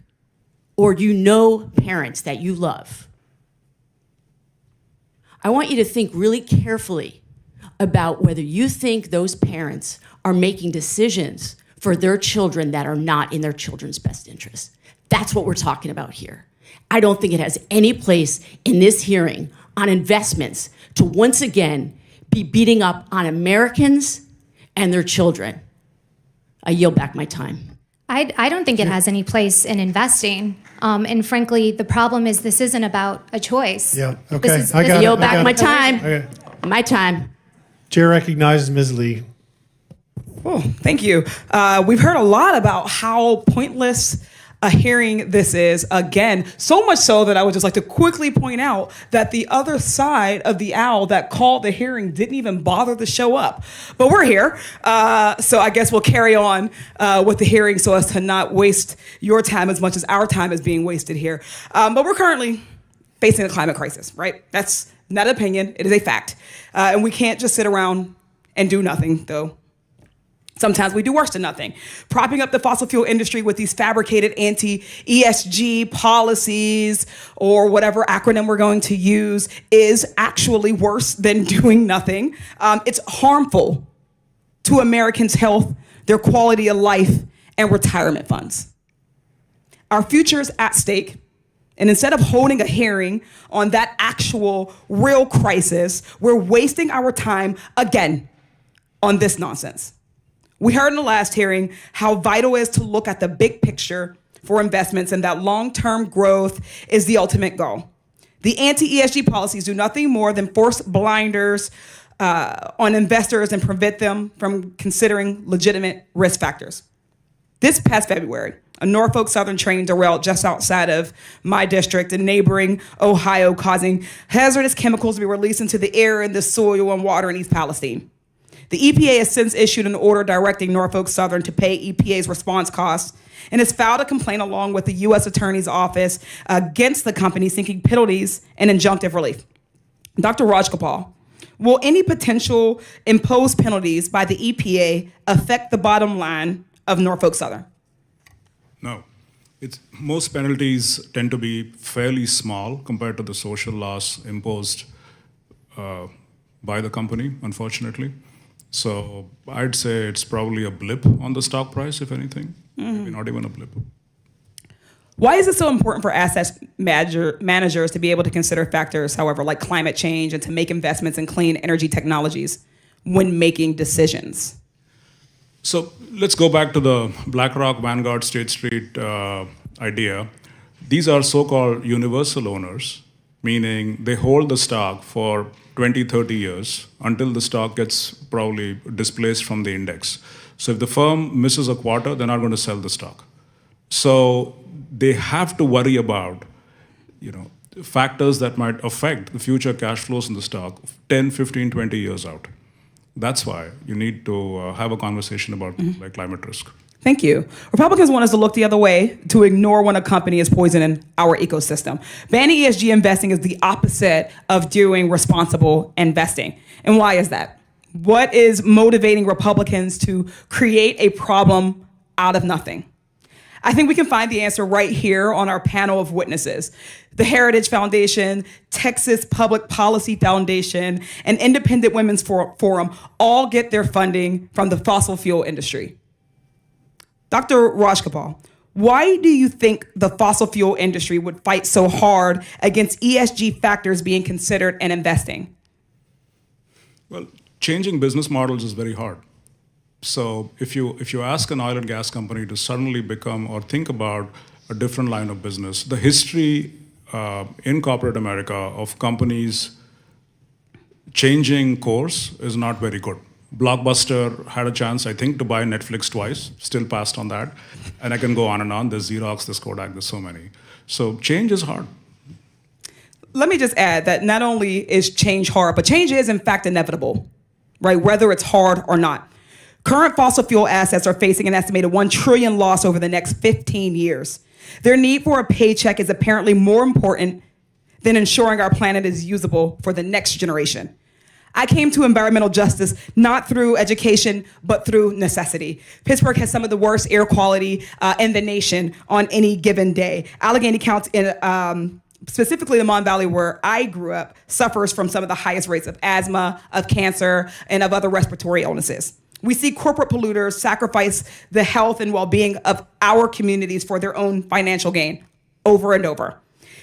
or you know parents that you love, I want you to think really carefully about whether you think those parents are making decisions for their children that are not in their children's best interest. That's what we're talking about here. I don't think it has any place in this hearing on investments to once again be beating up on Americans and their children. I yield back my time. I don't think it has any place in investing. And frankly, the problem is this isn't about a choice. Yeah, okay. I got Yield it. back my time. Okay. My time. Chair recognizes Ms. Lee. Oh, thank you. We've heard a lot about how pointless a hearing this is, again, so much so that I would just like to quickly point out that the other side of the aisle that called the hearing didn't even bother to show up. But we're here, so I guess we'll carry on with the hearing so as to not waste your time as much as our time is being wasted here. But we're currently facing a climate crisis, right? That's not an opinion, it is a fact. And we can't just sit around and do nothing, though. Sometimes we do worse than nothing. Propping up the fossil fuel industry with these fabricated anti-ESG policies or whatever acronym we're going to use is actually worse than doing nothing. It's harmful to Americans' health, their quality of life, and retirement funds. Our future is at stake. And instead of holding a hearing on that actual real crisis, we're wasting our time again on this nonsense. We heard in the last hearing how vital it is to look at the big picture for investments and that long-term growth is the ultimate goal. The anti-ESG policies do nothing more than force blinders on investors and prevent them from considering legitimate risk factors. This past February, a Norfolk Southern train derailed just outside of my district in neighboring Ohio, causing hazardous chemicals to be released into the air and the soil and water in East Palestine. The EPA has since issued an order directing Norfolk Southern to pay EPA's response costs and has filed a complaint along with the U.S. Attorney's Office against the company seeking penalties and injunctive relief. Dr. Rajgopal, will any potential imposed penalties by the EPA affect the bottom line of Norfolk Southern? No. Most penalties tend to be fairly small compared to the social loss imposed by the company, unfortunately. So I'd say it's probably a blip on the stock price, if anything. Maybe not even a blip. Why is it so important for asset managers to be able to consider factors, however, like climate change and to make investments in clean energy technologies when making decisions? So let's go back to the BlackRock, Vanguard, State Street idea. These are so-called universal owners, meaning they hold the stock for 20, 30 years until the stock gets probably displaced from the index. So if the firm misses a quarter, they're not going to sell the stock. So they have to worry about, factors that might affect the future cash flows in the stock 10, 15, 20 years out. That's why you need to have a conversation about things like climate risk. Thank you. Republicans want us to look the other way, to ignore when a company is poisoning our ecosystem. Banning ESG investing is the opposite of doing responsible investing. And why is that? What is motivating Republicans to create a problem out of nothing? I think we can find the answer right here on our panel of witnesses. The Heritage Foundation, Texas Public Policy Foundation, and Independent Women's Forum all get their funding from the fossil fuel industry. Dr. Rajgopal, why do you think the fossil fuel industry would fight so hard against ESG factors being considered in investing? Well, changing business models is very hard. So if you ask an oil and gas company to suddenly become or think about a different line of business, the history in corporate America of companies changing course is not very good. Blockbuster had a chance, I think, to buy Netflix twice, still passed on that. And I can go on and on. There's Xerox, there's Kodak, there's so many. So change is hard. Let me just add that not only is change hard, but change is in fact inevitable, right? Whether it's hard or not. Current fossil fuel assets are facing an estimated $1 trillion loss over the next 15 years. Their need for a paycheck is apparently more important than ensuring our planet is usable for the next generation. I came to environmental justice not through education, but through necessity. Pittsburgh has some of the worst air quality in the nation on any given day. Allegheny County, specifically the Mon Valley where I grew up, suffers from some of the highest rates of asthma, of cancer, and of other respiratory illnesses. We see corporate polluters sacrifice the health and well-being of our communities for their own financial gain over and over.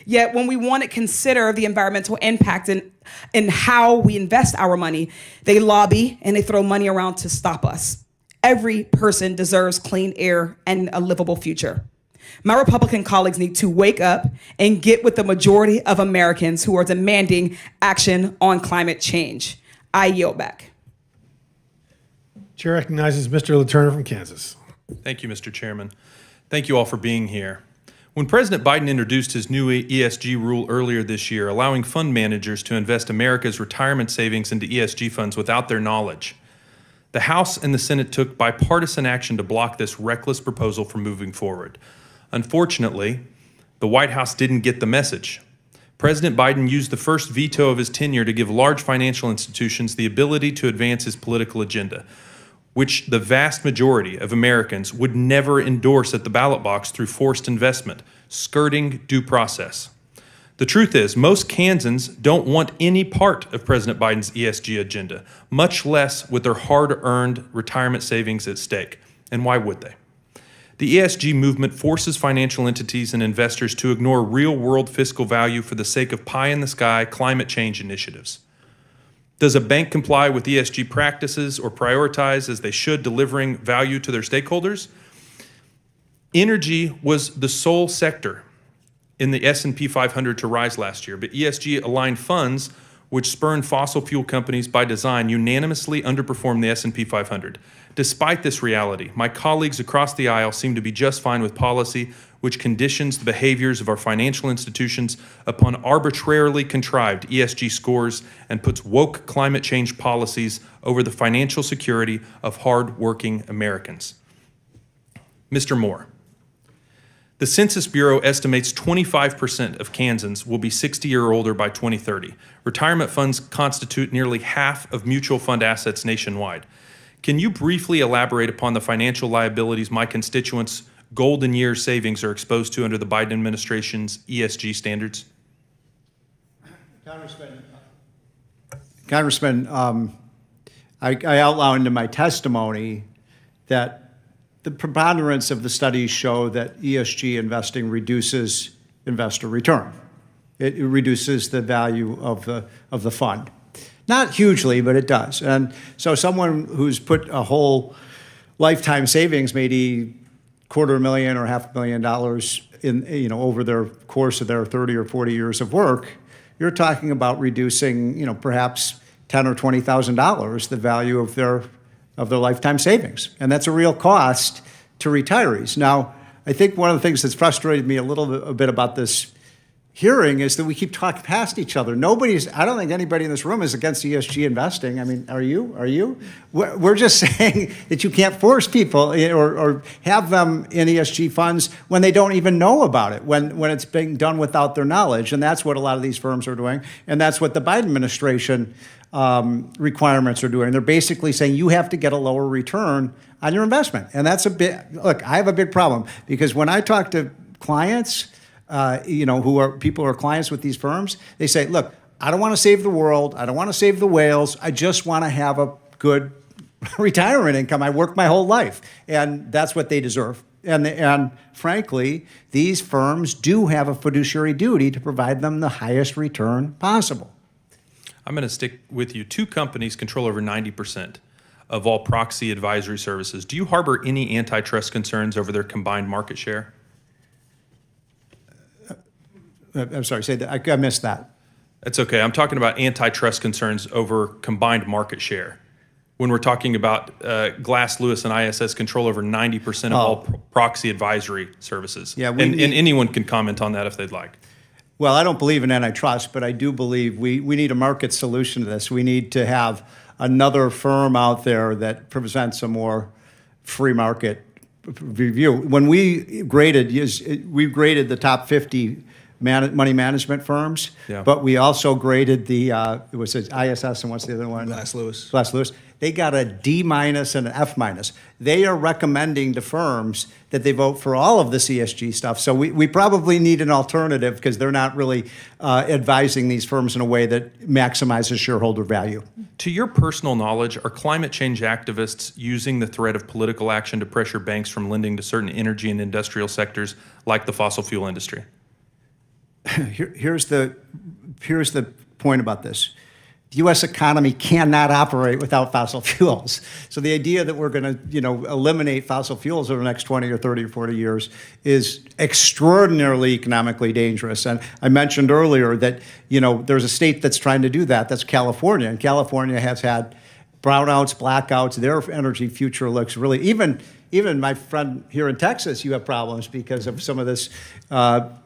Yet when we want to consider the environmental impact and how we invest our money, they lobby and they throw money around to stop us. Every person deserves clean air and a livable future. My Republican colleagues need to wake up and get with the majority of Americans who are demanding action on climate change. I yield back. Chair recognizes Mr. Letourneau from Kansas. Thank you, Mr. Chairman. Thank you all for being here. When President Biden introduced his new ESG rule earlier this year, allowing fund managers to invest America's retirement savings into ESG funds without their knowledge, the House and the Senate took bipartisan action to block this reckless proposal from moving forward. Unfortunately, the White House didn't get the message. President Biden used the first veto of his tenure to give large financial institutions the ability to advance his political agenda, which the vast majority of Americans would never endorse at the ballot box through forced investment, skirting due process. The truth is, most Kansans don't want any part of President Biden's ESG agenda, much less with their hard-earned retirement savings at stake. And why would they? The ESG movement forces financial entities and investors to ignore real-world fiscal value for the sake of pie-in-the-sky climate change initiatives. Does a bank comply with ESG practices or prioritize as they should, delivering value to their stakeholders? Energy was the sole sector in the S&P 500 to rise last year, but ESG-aligned funds, which spurned fossil fuel companies by design, unanimously underperformed the S&P 500. Despite this reality, my colleagues across the aisle seem to be just fine with policy which conditions the behaviors of our financial institutions upon arbitrarily contrived ESG scores and puts woke climate change policies over the financial security of hard-working Americans. Mr. Moore, the Census Bureau estimates 25% of Kansans will be 60 or older by 2030. Retirement funds constitute nearly half of mutual fund assets nationwide. Can you briefly elaborate upon the financial liabilities my constituents' golden year savings are exposed to under the Biden administration's ESG standards? Congressman, I outlined in my testimony that the preponderance of the studies show that ESG investing reduces investor return. It reduces the value of the fund. Not hugely, but it does. And so someone who's put a whole lifetime savings, maybe $250,000 or $500,000 in, over their course of their 30 or 40 years of work, you're talking about reducing, perhaps $10,000 or $20,000 the value of their lifetime savings. And that's a real cost to retirees. Now, I think one of the things that's frustrated me a bit about this hearing is that we keep talking past each other. I don't think anybody in this room is against ESG investing. I mean, are you? We're just saying that you can't force people or have them in ESG funds when they don't even know about it, when it's being done without their knowledge. And that's what a lot of these firms are doing. And that's what the Biden administration requirements are doing. They're basically saying you have to get a lower return on your investment. And that's look, I have a big problem because when I talk to clients, who are clients with these firms, they say, look, I don't want to save the world. I don't want to save the whales. I just want to have a good retirement income. I worked my whole life, and that's what they deserve. And frankly, these firms do have a fiduciary duty to provide them the highest return possible. I'm going to stick with you. 2 companies control over 90% of all proxy advisory services. Do you harbor any antitrust concerns over their combined market share? I'm sorry, say that. I missed that. That's okay. I'm talking about antitrust concerns over combined market share. When we're talking about Glass Lewis and ISS control over 90% of all proxy advisory services. Yeah, and anyone can comment on that if they'd like. Well, I don't believe in antitrust, but I do believe we need a market solution to this. We need to have another firm out there that presents a more free market review. When we graded the top 50 money management firms. Yeah. But we also graded the, it was ISS, and what's the other one? Glass Lewis. Glass Lewis. They got a D- and an F-. They are recommending to firms that they vote for all of this ESG stuff. So we probably need an alternative because they're not really advising these firms in a way that maximizes shareholder value. To your personal knowledge, are climate change activists using the threat of political action to pressure banks from lending to certain energy and industrial sectors like the fossil fuel industry? Here's the point about this. The U.S. economy cannot operate without fossil fuels. So the idea that we're going to, eliminate fossil fuels over the next 20 or 30 or 40 years is extraordinarily economically dangerous. And I mentioned earlier that, there's a state that's trying to do that. That's California. And California has had brownouts, blackouts. Their energy future looks really, even my friend here in Texas, you have problems because of some of this,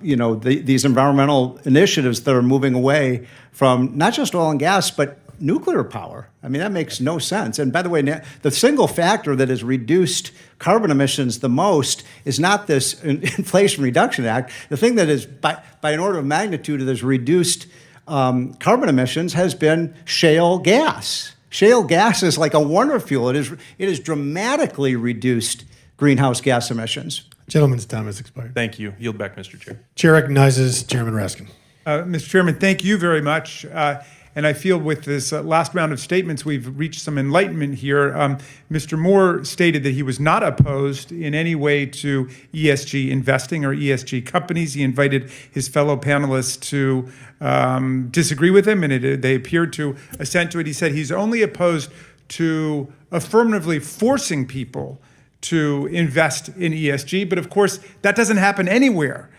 these environmental initiatives that are moving away from not just oil and gas, but nuclear power. I mean, that makes no sense. And by the way, the single factor that has reduced carbon emissions the most is not this Inflation Reduction Act. The thing that is, by an order of magnitude, that has reduced carbon emissions has been shale gas. Shale gas is like a wonder fuel. It has dramatically reduced greenhouse gas emissions. Gentleman's time has expired. Thank you. Yield back, Mr. Chair. Chair recognizes Chairman Raskin. Mr. Chairman, thank you very much. And I feel with this last round of statements, we've reached some enlightenment here. Mr. Moore stated that he was not opposed in any way to ESG investing or ESG companies. He invited his fellow panelists to disagree with him, and they appeared to assent to it. He said he's only opposed to affirmatively forcing people to invest in ESG, but of course, that doesn't happen anywhere.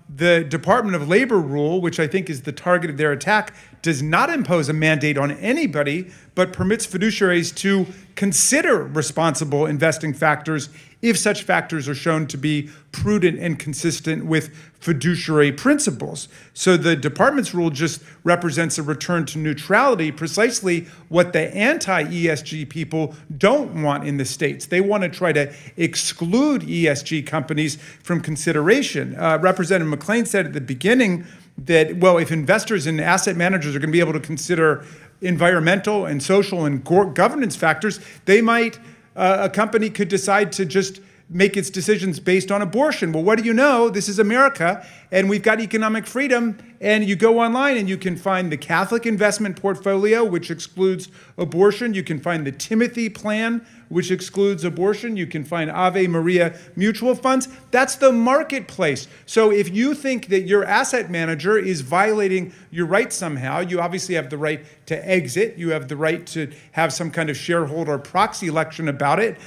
The Department of Labor rule, which I think is the target of their attack, does not impose a mandate on anybody, but permits fiduciaries to consider responsible investing factors if such factors are shown to be prudent and consistent with fiduciary principles. So the department's rule just represents a return to neutrality, precisely what the anti-ESG people don't want in the states. They want to try to exclude ESG companies from consideration. Representative McClain said at the beginning that, well, if investors and asset managers are going to be able to consider environmental and social and governance factors, they might, a company could decide to just make its decisions based on abortion. Well, what do you know? This is America, and we've got economic freedom, and you go online and you can find the Catholic investment portfolio, which excludes abortion. You can find the Timothy plan, which excludes abortion. You can find Ave Maria mutual funds. That's the marketplace. So if you think that your asset manager is violating your rights somehow, you obviously have the right to exit. You have the right to have some kind of shareholder proxy election about it,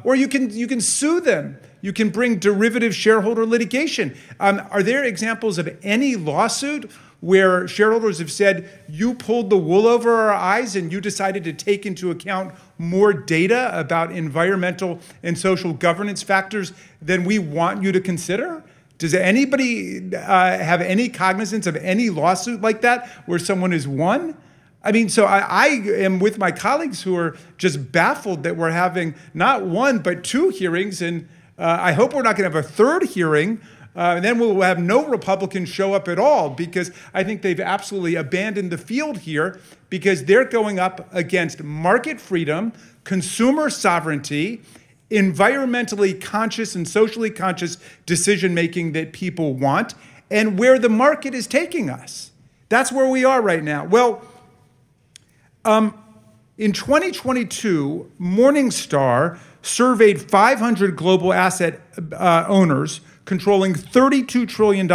or you can sue them. You can bring derivative shareholder litigation. Are there examples of any lawsuit where shareholders have said, you pulled the wool over our eyes and you decided to take into account more data about environmental and social governance factors than we want you to consider? Does anybody have any cognizance of any lawsuit like that where someone has won? I mean, so I am with my colleagues who are just baffled that we're having not one, but two hearings, and I hope we're not going to have a third hearing. And then we'll have no Republicans show up at all, because I think they've absolutely abandoned the field here, because they're going up against market freedom, consumer sovereignty, environmentally conscious and socially conscious decision-making that people want, and where the market is taking us. That's where we are right now. Well, in 2022, Morningstar surveyed 500 global asset owners controlling $32 trillion.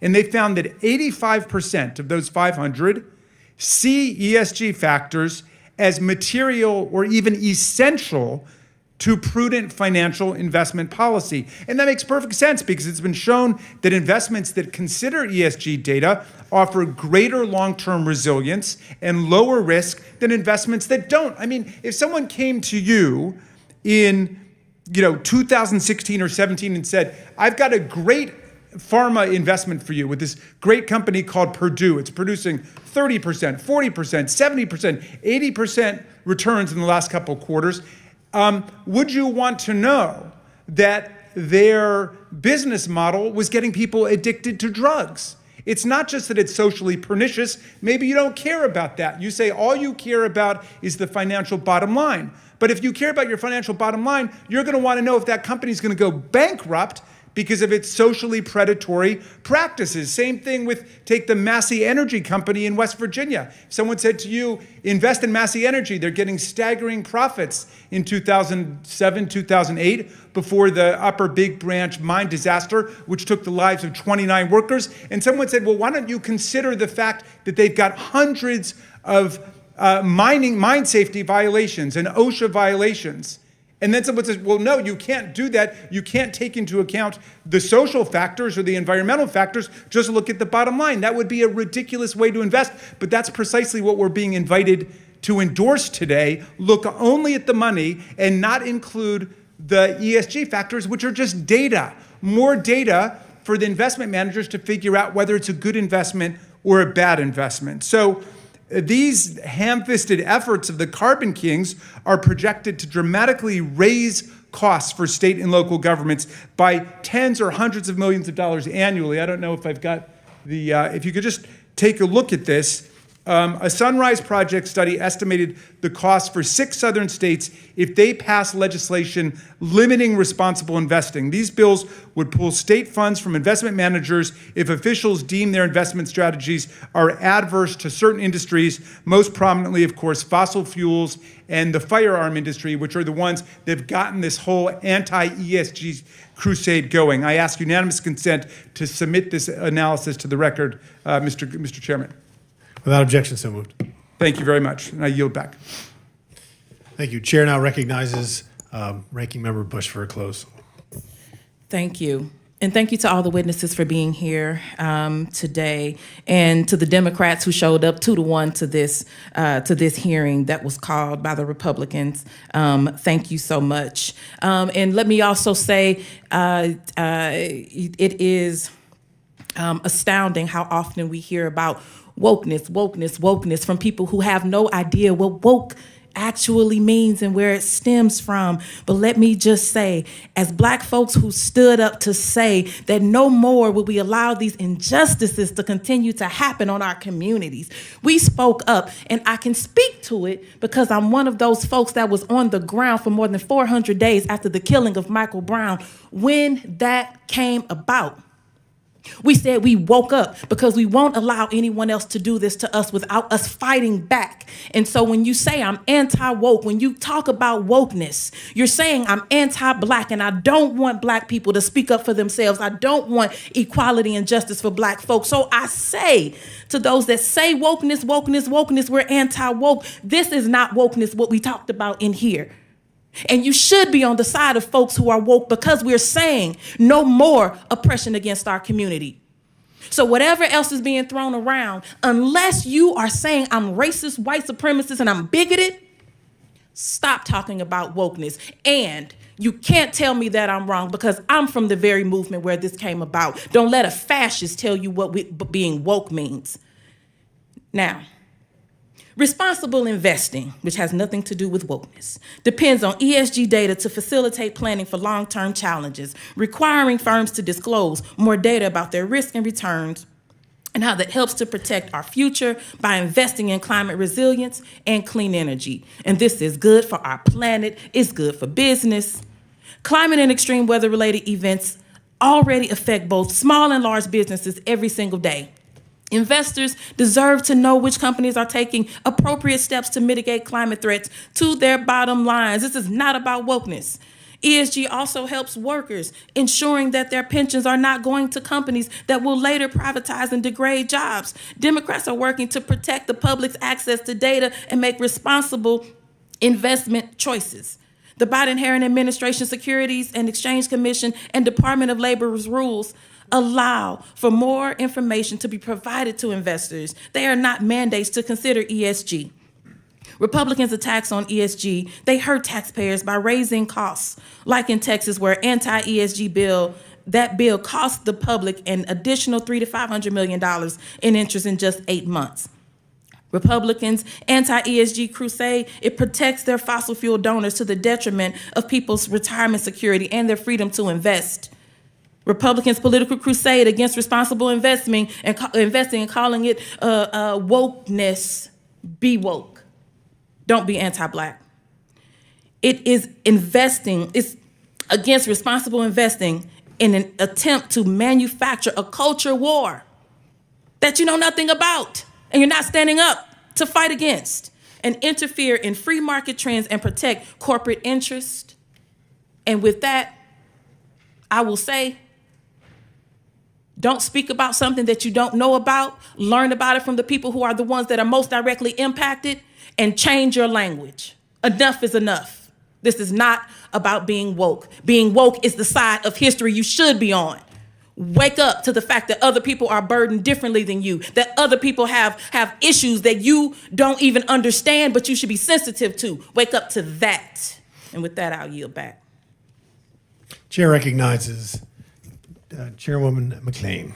And they found that 85% of those 500 see ESG factors as material or even essential to prudent financial investment policy. And that makes perfect sense, because it's been shown that investments that consider ESG data offer greater long-term resilience and lower risk than investments that don't. I mean, if someone came to you in 2016 or 17 and said, I've got a great pharma investment for you with this great company called Purdue. It's producing 30%, 40%, 70%, 80% returns in the last couple of quarters. Would you want to know that their business model was getting people addicted to drugs. It's not just that it's socially pernicious. Maybe you don't care about that. You say all you care about is the financial bottom line. But if you care about your financial bottom line, you're going to want to know if that company is going to go bankrupt because of its socially predatory practices. Same thing with, take the Massey Energy Company in West Virginia. If someone said to you, invest in Massey Energy, they're getting staggering profits in 2007, 2008, before the Upper Big Branch mine disaster, which took the lives of 29 workers. And someone said, well, why don't you consider the fact that they've got hundreds of mine safety violations and OSHA violations. And then someone says, well, no, you can't do that. You can't take into account the social factors or the environmental factors. Just look at the bottom line. That would be a ridiculous way to invest. But that's precisely what we're being invited to endorse today. Look only at the money and not include the ESG factors, which are just data. More data for the investment managers to figure out whether it's a good investment or a bad investment. So these ham-fisted efforts of the Carbon Kings are projected to dramatically raise costs for state and local governments by tens or hundreds of millions of dollars annually. I don't know if I've got the, if you could just take a look at this. A Sunrise Project study estimated the cost for 6 southern states if they pass legislation limiting responsible investing. These bills would pull state funds from investment managers if officials deem their investment strategies are adverse to certain industries, most prominently, of course, fossil fuels and the firearm industry, which are the ones that have gotten this whole anti-ESG crusade going. I ask unanimous consent to submit this analysis to the record, Mr. Chairman. Without objection, so moved. Thank you very much, and I yield back. Thank you. Chair now recognizes Ranking Member Bush for a close. Thank you. And thank you to all the witnesses for being here today, and to the Democrats who showed up 2-1 to this hearing that was called by the Republicans. Thank you so much. And let me also say, it is astounding how often we hear about wokeness from people who have no idea what woke actually means and where it stems from. But let me just say, as Black folks who stood up to say that no more will we allow these injustices to continue to happen on our communities, we spoke up, and I can speak to it because I'm one of those folks that was on the ground for more than 400 days after the killing of Michael Brown when that came about. We said we woke up because we won't allow anyone else to do this to us without us fighting back. And so when you say I'm anti-woke, when you talk about wokeness, you're saying I'm anti-Black, and I don't want Black people to speak up for themselves. I don't want equality and justice for Black folks. So I say to those that say wokeness, we're anti-woke. This is not wokeness, what we talked about in here. And you should be on the side of folks who are woke because we're saying no more oppression against our community. So whatever else is being thrown around, unless you are saying I'm racist, white supremacist, and I'm bigoted, stop talking about wokeness. And you can't tell me that I'm wrong because I'm from the very movement where this came about. Don't let a fascist tell you what being woke means. Now, responsible investing, which has nothing to do with wokeness, depends on ESG data to facilitate planning for long-term challenges, requiring firms to disclose more data about their risk and returns, and how that helps to protect our future by investing in climate resilience and clean energy. And this is good for our planet, it's good for business. Climate and extreme weather-related events already affect both small and large businesses every single day. Investors deserve to know which companies are taking appropriate steps to mitigate climate threats to their bottom lines. This is not about wokeness. ESG also helps workers, ensuring that their pensions are not going to companies that will later privatize and degrade jobs. Democrats are working to protect the public's access to data and make responsible investment choices. The Biden-Harris administration Securities and Exchange Commission and Department of Labor's rules allow for more information to be provided to investors. They are not mandates to consider ESG. Republicans' attacks on ESG, they hurt taxpayers by raising costs, like in Texas, where anti-ESG bill cost the public an additional $300 to $500 million in interest in just 8 months. Republicans' anti-ESG crusade, it protects their fossil fuel donors to the detriment of people's retirement security and their freedom to invest. Republicans' political crusade against responsible investing and calling it wokeness. Be woke. Don't be anti-Black. It is investing, it's against responsible investing in an attempt to manufacture a culture war that you know nothing about and you're not standing up to fight against, and interfere in free market trends and protect corporate interest. And with that, I will say, don't speak about something that you don't know about. Learn about it from the people who are the ones that are most directly impacted, and change your language. Enough is enough. This is not about being woke. Being woke is the side of history you should be on. Wake up to the fact that other people are burdened differently than you, that other people have issues that you don't even understand, but you should be sensitive to. Wake up to that. And with that, I'll yield back. Chair recognizes Chairwoman McLean.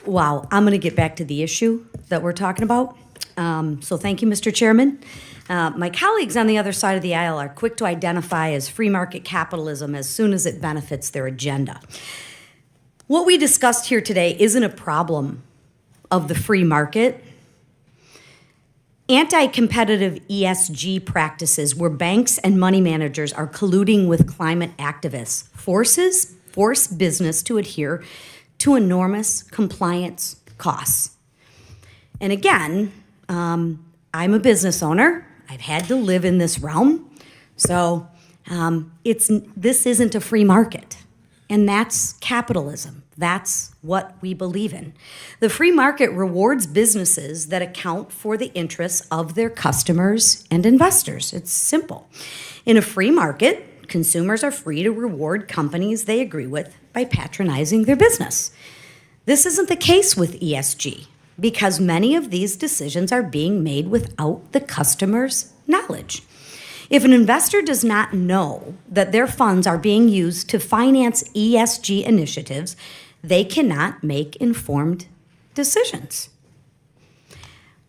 Wow, I'm going to get back to the issue that we're talking about. So thank you, Mr. Chairman. My colleagues on the other side of the aisle are quick to identify as free market capitalism as soon as it benefits their agenda. What we discussed here today isn't a problem of the free market. Anti-competitive ESG practices where banks and money managers are colluding with climate activists force business to adhere to enormous compliance costs. And again, I'm a business owner. I've had to live in this realm. So this isn't a free market. And that's capitalism. That's what we believe in. The free market rewards businesses that account for the interests of their customers and investors. It's simple. In a free market, consumers are free to reward companies they agree with by patronizing their business. This isn't the case with ESG, because many of these decisions are being made without the customer's knowledge. If an investor does not know that their funds are being used to finance ESG initiatives, they cannot make informed decisions.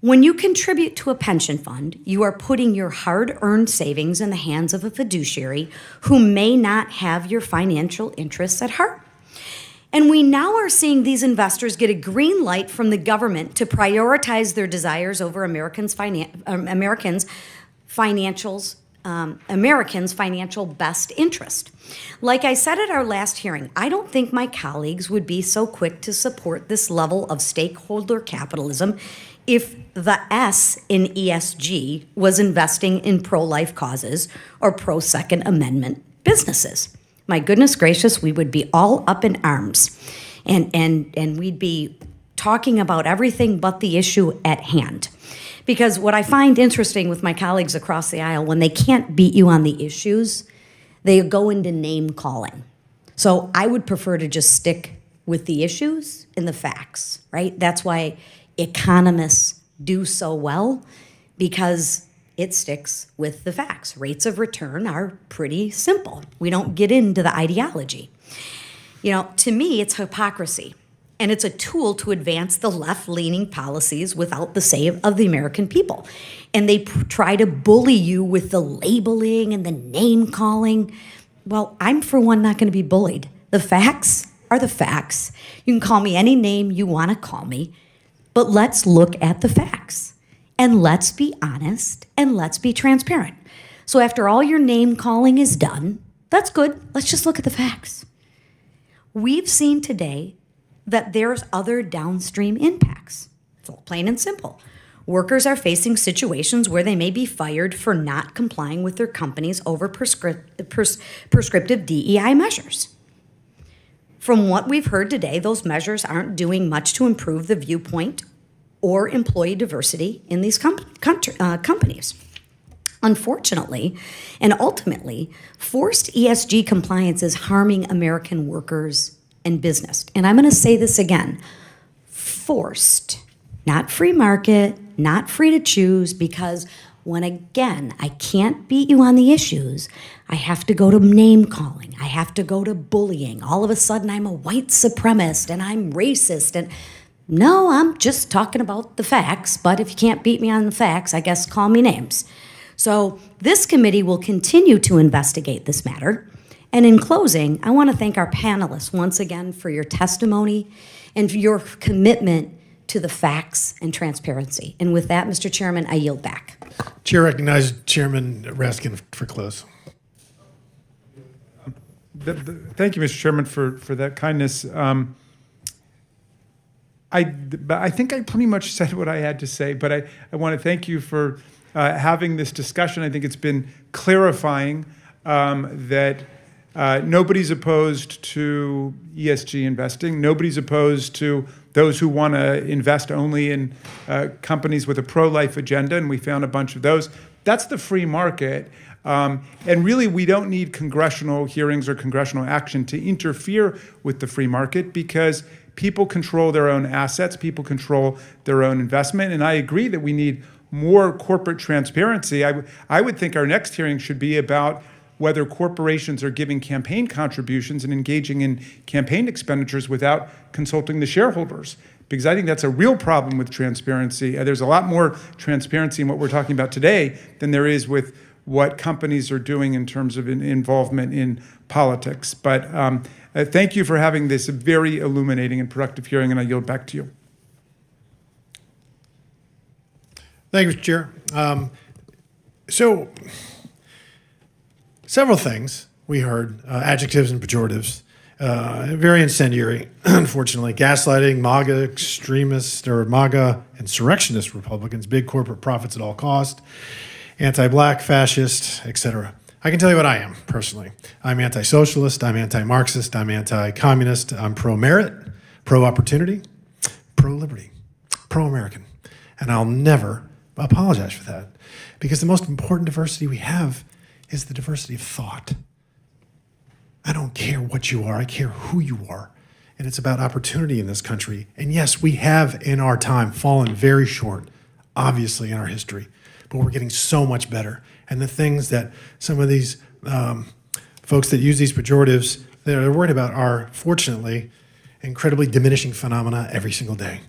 When you contribute to a pension fund, you are putting your hard-earned savings in the hands of a fiduciary who may not have your financial interests at heart. And we now are seeing these investors get a green light from the government to prioritize their desires over Americans' financial best interest. Like I said at our last hearing, I don't think my colleagues would be so quick to support this level of stakeholder capitalism if the S in ESG was investing in pro-life causes or pro-Second Amendment businesses. My goodness gracious, we would be all up in arms, and we'd be talking about everything but the issue at hand. Because what I find interesting with my colleagues across the aisle, when they can't beat you on the issues, they go into name calling. So I would prefer to just stick with the issues and the facts, right? That's why economists do so well, because it sticks with the facts. Rates of return are pretty simple. We don't get into the ideology. You know, to me, it's hypocrisy. And it's a tool to advance the left-leaning policies without the say of the American people. And they try to bully you with the labeling and the name-calling. Well, I'm, for one, not going to be bullied. The facts are the facts. You can call me any name you want to call me, but let's look at the facts. And let's be honest, and let's be transparent. So after all your name-calling is done, that's good. Let's just look at the facts. We've seen today that there's other downstream impacts. It's all plain and simple. Workers are facing situations where they may be fired for not complying with their company's prescriptive DEI measures. From what we've heard today, those measures aren't doing much to improve the viewpoint or employee diversity in these companies. Unfortunately, and ultimately, forced ESG compliance is harming American workers and business. And I'm going to say this again, forced, not free market, not free to choose, because when, again, I can't beat you on the issues, I have to go to name calling, I have to go to bullying. All of a sudden, I'm a white supremacist and I'm racist. And No, I'm just talking about the facts, but if you can't beat me on the facts, I guess call me names. So this committee will continue to investigate this matter. And in closing, I want to thank our panelists once again for your testimony and for your commitment to the facts and transparency. And with that, Mr. Chairman, I yield back. Chair recognizes Chairman Raskin for close. Thank you, Mr. Chairman, for that kindness. I think I pretty much said what I had to say, but I want to thank you for having this discussion. I think it's been clarifying that nobody's opposed to ESG investing. Nobody's opposed to those who want to invest only in companies with a pro-life agenda, and we found a bunch of those. That's the free market. And really, we don't need congressional hearings or congressional action to interfere with the free market, because people control their own assets, people control their own investment, and I agree that we need more corporate transparency. I would think our next hearing should be about whether corporations are giving campaign contributions and engaging in campaign expenditures without consulting the shareholders, because I think that's a real problem with transparency. There's a lot more transparency in what we're talking about today than there is with what companies are doing in terms of involvement in politics. But thank you for having this very illuminating and productive hearing, and I yield back to you. Thank you, Mr. Chair. So, several things we heard, adjectives and pejoratives, very incendiary, unfortunately. Gaslighting, MAGA extremists or MAGA insurrectionist Republicans, big corporate profits at all cost, anti-black, fascist, etc. I can tell you what I am, personally. I'm anti-socialist, I'm anti-Marxist, I'm anti-communist, I'm pro-merit, pro-opportunity, pro-liberty, pro-American. And I'll never apologize for that, because the most important diversity we have is the diversity of thought. I don't care what you are, I care who you are. And it's about opportunity in this country. And yes, we have in our time fallen very short, obviously, in our history, but we're getting so much better. And the things that some of these folks that use these pejoratives, they're worried about are, fortunately, incredibly diminishing phenomena every single day.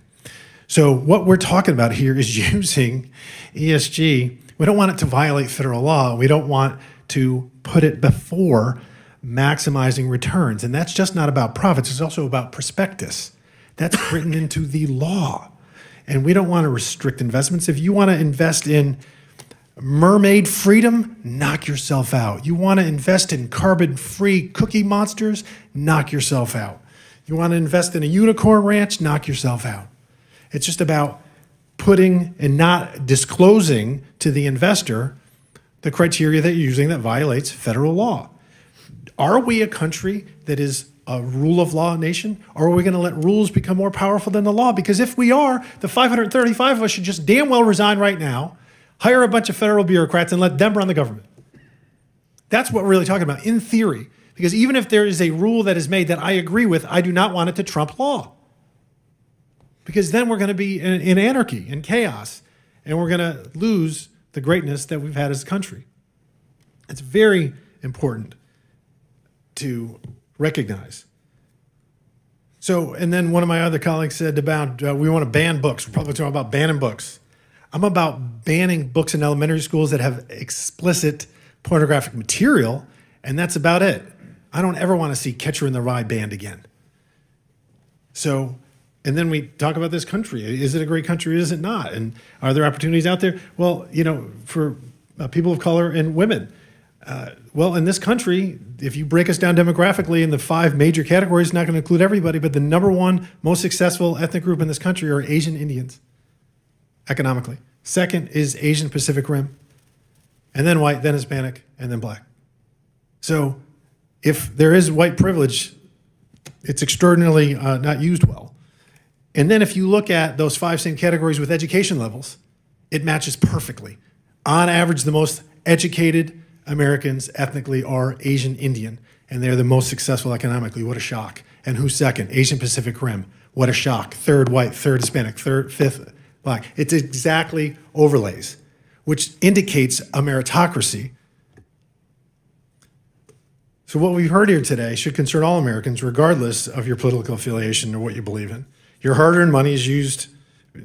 So what we're talking about here is using ESG. We don't want it to violate federal law. We don't want to put it before maximizing returns. And that's just not about profits. It's also about prospectus. That's written into the law. And we don't want to restrict investments. If you want to invest in mermaid freedom, knock yourself out. You want to invest in carbon-free cookie monsters, knock yourself out. You want to invest in a unicorn ranch, knock yourself out. It's just about putting and not disclosing to the investor the criteria that you're using that violates federal law. Are we a country that is a rule of law nation, or are we going to let rules become more powerful than the law? Because if we are, the 535 of us should just damn well resign right now, hire a bunch of federal bureaucrats, and let them run the government. That's what we're really talking about, in theory. Because even if there is a rule that is made that I agree with, I do not want it to trump law. Because then we're going to be in anarchy and chaos, and we're going to lose the greatness that we've had as a country. It's very important to recognize. So, and then one of my other colleagues said about we want to ban books. We're probably talking about banning books. I'm about banning books in elementary schools that have explicit pornographic material, and that's about it. I don't ever want to see Catcher in the Rye banned again. So, and then we talk about this country. Is it a great country or is it not? And are there opportunities out there? Well, you know, for people of color and women. Well, in this country, if you break us down demographically in the 5 major categories, it's not going to include everybody, but the number one most successful ethnic group in this country are Asian Indians, economically. Second is Asian Pacific Rim, and then white, then Hispanic, and then black. So if there is white privilege, it's extraordinarily not used well. And then if you look at those 5 same categories with education levels, it matches perfectly. On average, the most educated Americans ethnically are Asian Indian, and they're the most successful economically. What a shock. And who's second? Asian Pacific Rim. What a shock. Third white, third Hispanic, fifth black. It's exactly overlays, which indicates a meritocracy. So what we've heard here today should concern all Americans, regardless of your political affiliation or what you believe in. Your hard-earned money is used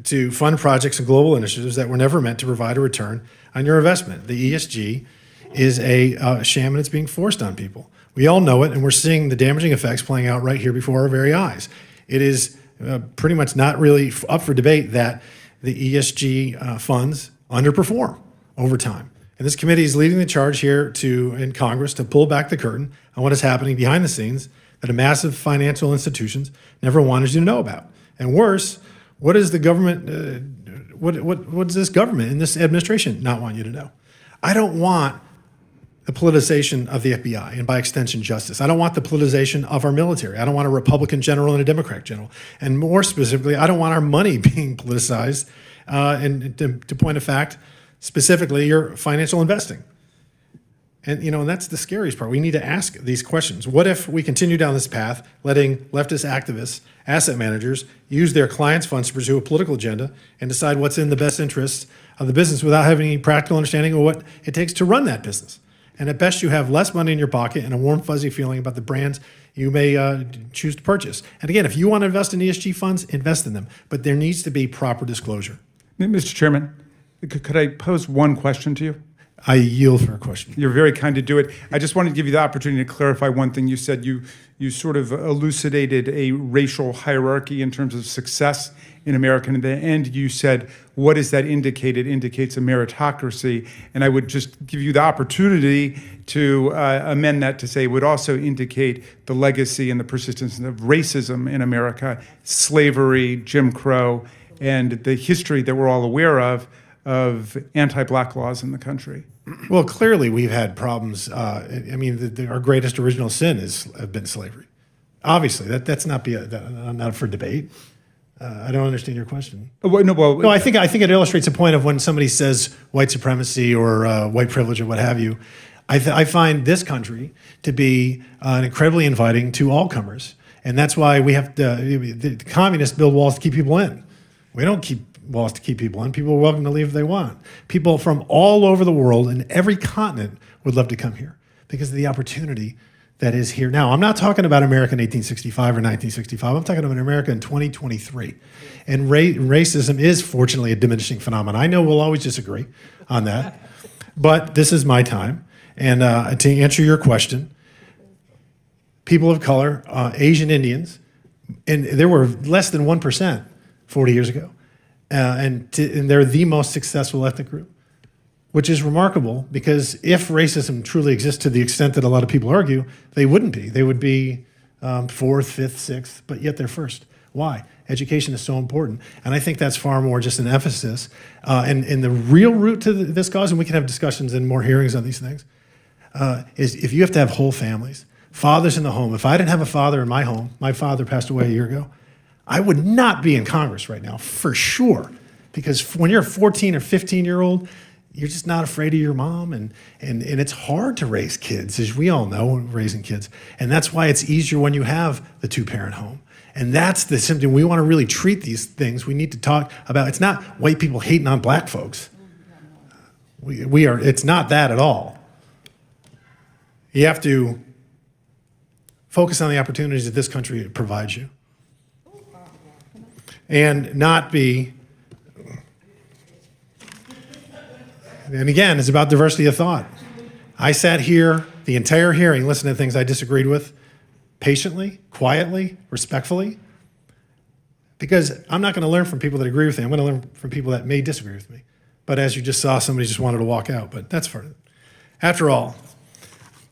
to fund projects and global initiatives that were never meant to provide a return on your investment. The ESG is a sham, and it's being forced on people. We all know it, and we're seeing the damaging effects playing out right here before our very eyes. It is pretty much not really up for debate that the ESG funds underperform over time. And this committee is leading the charge here in Congress to pull back the curtain on what is happening behind the scenes that a massive financial institutions never wanted you to know about. And worse, what is the government, what does this government and this administration not want you to know? I don't want the politicization of the FBI and by extension justice. I don't want the politicization of our military. I don't want a Republican general and a Democrat general. And more specifically, I don't want our money being politicized. And to point of fact, specifically your financial investing. And and that's the scariest part. We need to ask these questions. What if we continue down this path, letting leftist activists, asset managers, use their clients' funds to pursue a political agenda and decide what's in the best interests of the business without having any practical understanding of what it takes to run that business? And at best, you have less money in your pocket and a warm, fuzzy feeling about the brands you may choose to purchase. And again, if you want to invest in ESG funds, invest in them. But there needs to be proper disclosure. Mr. Chairman, could I pose one question to you? I yield for a question. You're very kind to do it. I just wanted to give you the opportunity to clarify one thing. You said you sort of elucidated a racial hierarchy in terms of success in America. And at the end, you said, what does that indicate? It indicates a meritocracy. And I would just give you the opportunity to amend that to say it would also indicate the legacy and the persistence of racism in America, slavery, Jim Crow, and the history that we're all aware of anti-black laws in the country. Well, clearly we've had problems. Our greatest original sin has been slavery. Obviously, that's not not for debate. I don't understand your question. No, I think it illustrates a point of when somebody says white supremacy or white privilege or what have you. I find this country to be incredibly inviting to all comers, and that's why we have to. The communists build walls to keep people in. We don't keep walls to keep people in. People are welcome to leave if they want. People from all over the world and every continent would love to come here because of the opportunity that is here now. I'm not talking about America in 1865 or 1965. I'm talking about America in 2023. And racism is fortunately a diminishing phenomenon. I know we'll always disagree on that, but this is my time. And to answer your question, people of color, Asian Indians, and there were less than 1% 40 years ago. And they're the most successful ethnic group, which is remarkable because if racism truly exists to the extent that a lot of people argue, they wouldn't be. They would be fourth, fifth, sixth, but yet they're first. Why? Education is so important. And I think that's far more just an emphasis. And the real root to this cause, and we can have discussions and more hearings on these things, is if you have to have whole families, fathers in the home. If I didn't have a father in my home, my father passed away a year ago, I would not be in Congress right now, for sure. Because when you're a 14 or 15-year-old, you're just not afraid of your mom. And it's hard to raise kids, as we all know, raising kids. And that's why it's easier when you have the two-parent home. And that's the symptom. We want to really treat these things. We need to talk about, it's not white people hating on black folks. It's not that at all. You have to focus on the opportunities that this country provides you. And not be, and again, it's about diversity of thought. I sat here the entire hearing, listening to things I disagreed with, patiently, quietly, respectfully, because I'm not going to learn from people that agree with me. I'm going to learn from people that may disagree with me. But as you just saw, somebody just wanted to walk out, but that's part of it. After all,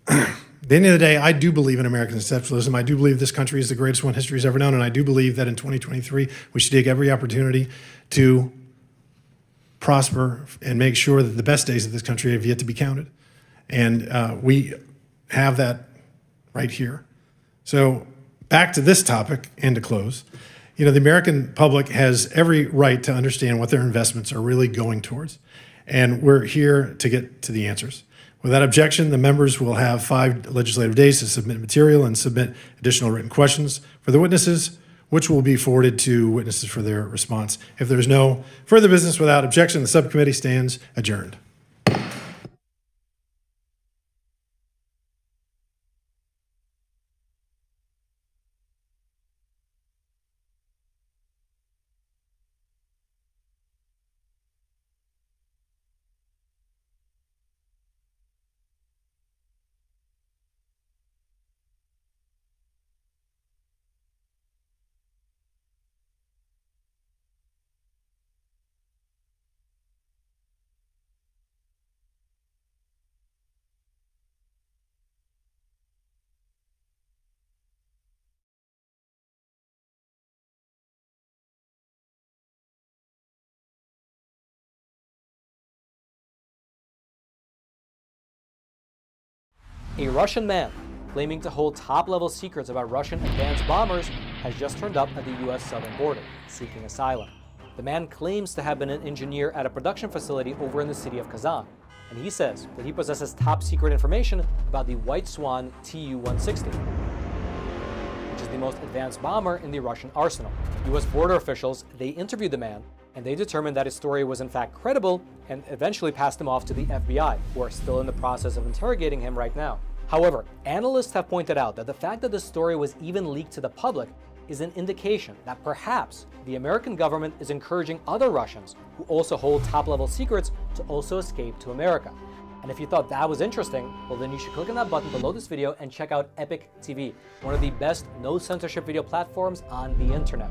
at the end of the day, I do believe in American exceptionalism. I do believe this country is the greatest one history has ever known, and I do believe that in 2023, we should take every opportunity to prosper and make sure that the best days of this country have yet to be counted. And we have that right here. So back to this topic and to close. The American public has every right to understand what their investments are really going towards. And we're here to get to the answers. Without objection, the members will have 5 legislative days to submit material and submit additional written questions for the witnesses, which will be forwarded to witnesses for their response. If there's no further business without objection, the subcommittee stands adjourned. A Russian man claiming to hold top-level secrets about Russian advanced bombers has just turned up at the U.S. southern border, seeking asylum. The man claims to have been an engineer at a production facility over in the city of Kazan, and he says that he possesses top-secret information about the White Swan Tu-160, which is the most advanced bomber in the Russian arsenal. U.S. border officials, they interviewed the man, and they determined that his story was in fact credible and eventually passed him off to the FBI, who are still in the process of interrogating him right now. However, analysts have pointed out that the fact that the story was even leaked to the public is an indication that perhaps the American government is encouraging other Russians who also hold top-level secrets to also escape to America. And if you thought that was interesting, well then you should click on that button below this video and check out Epic TV, one of the best no censorship video platforms on the internet.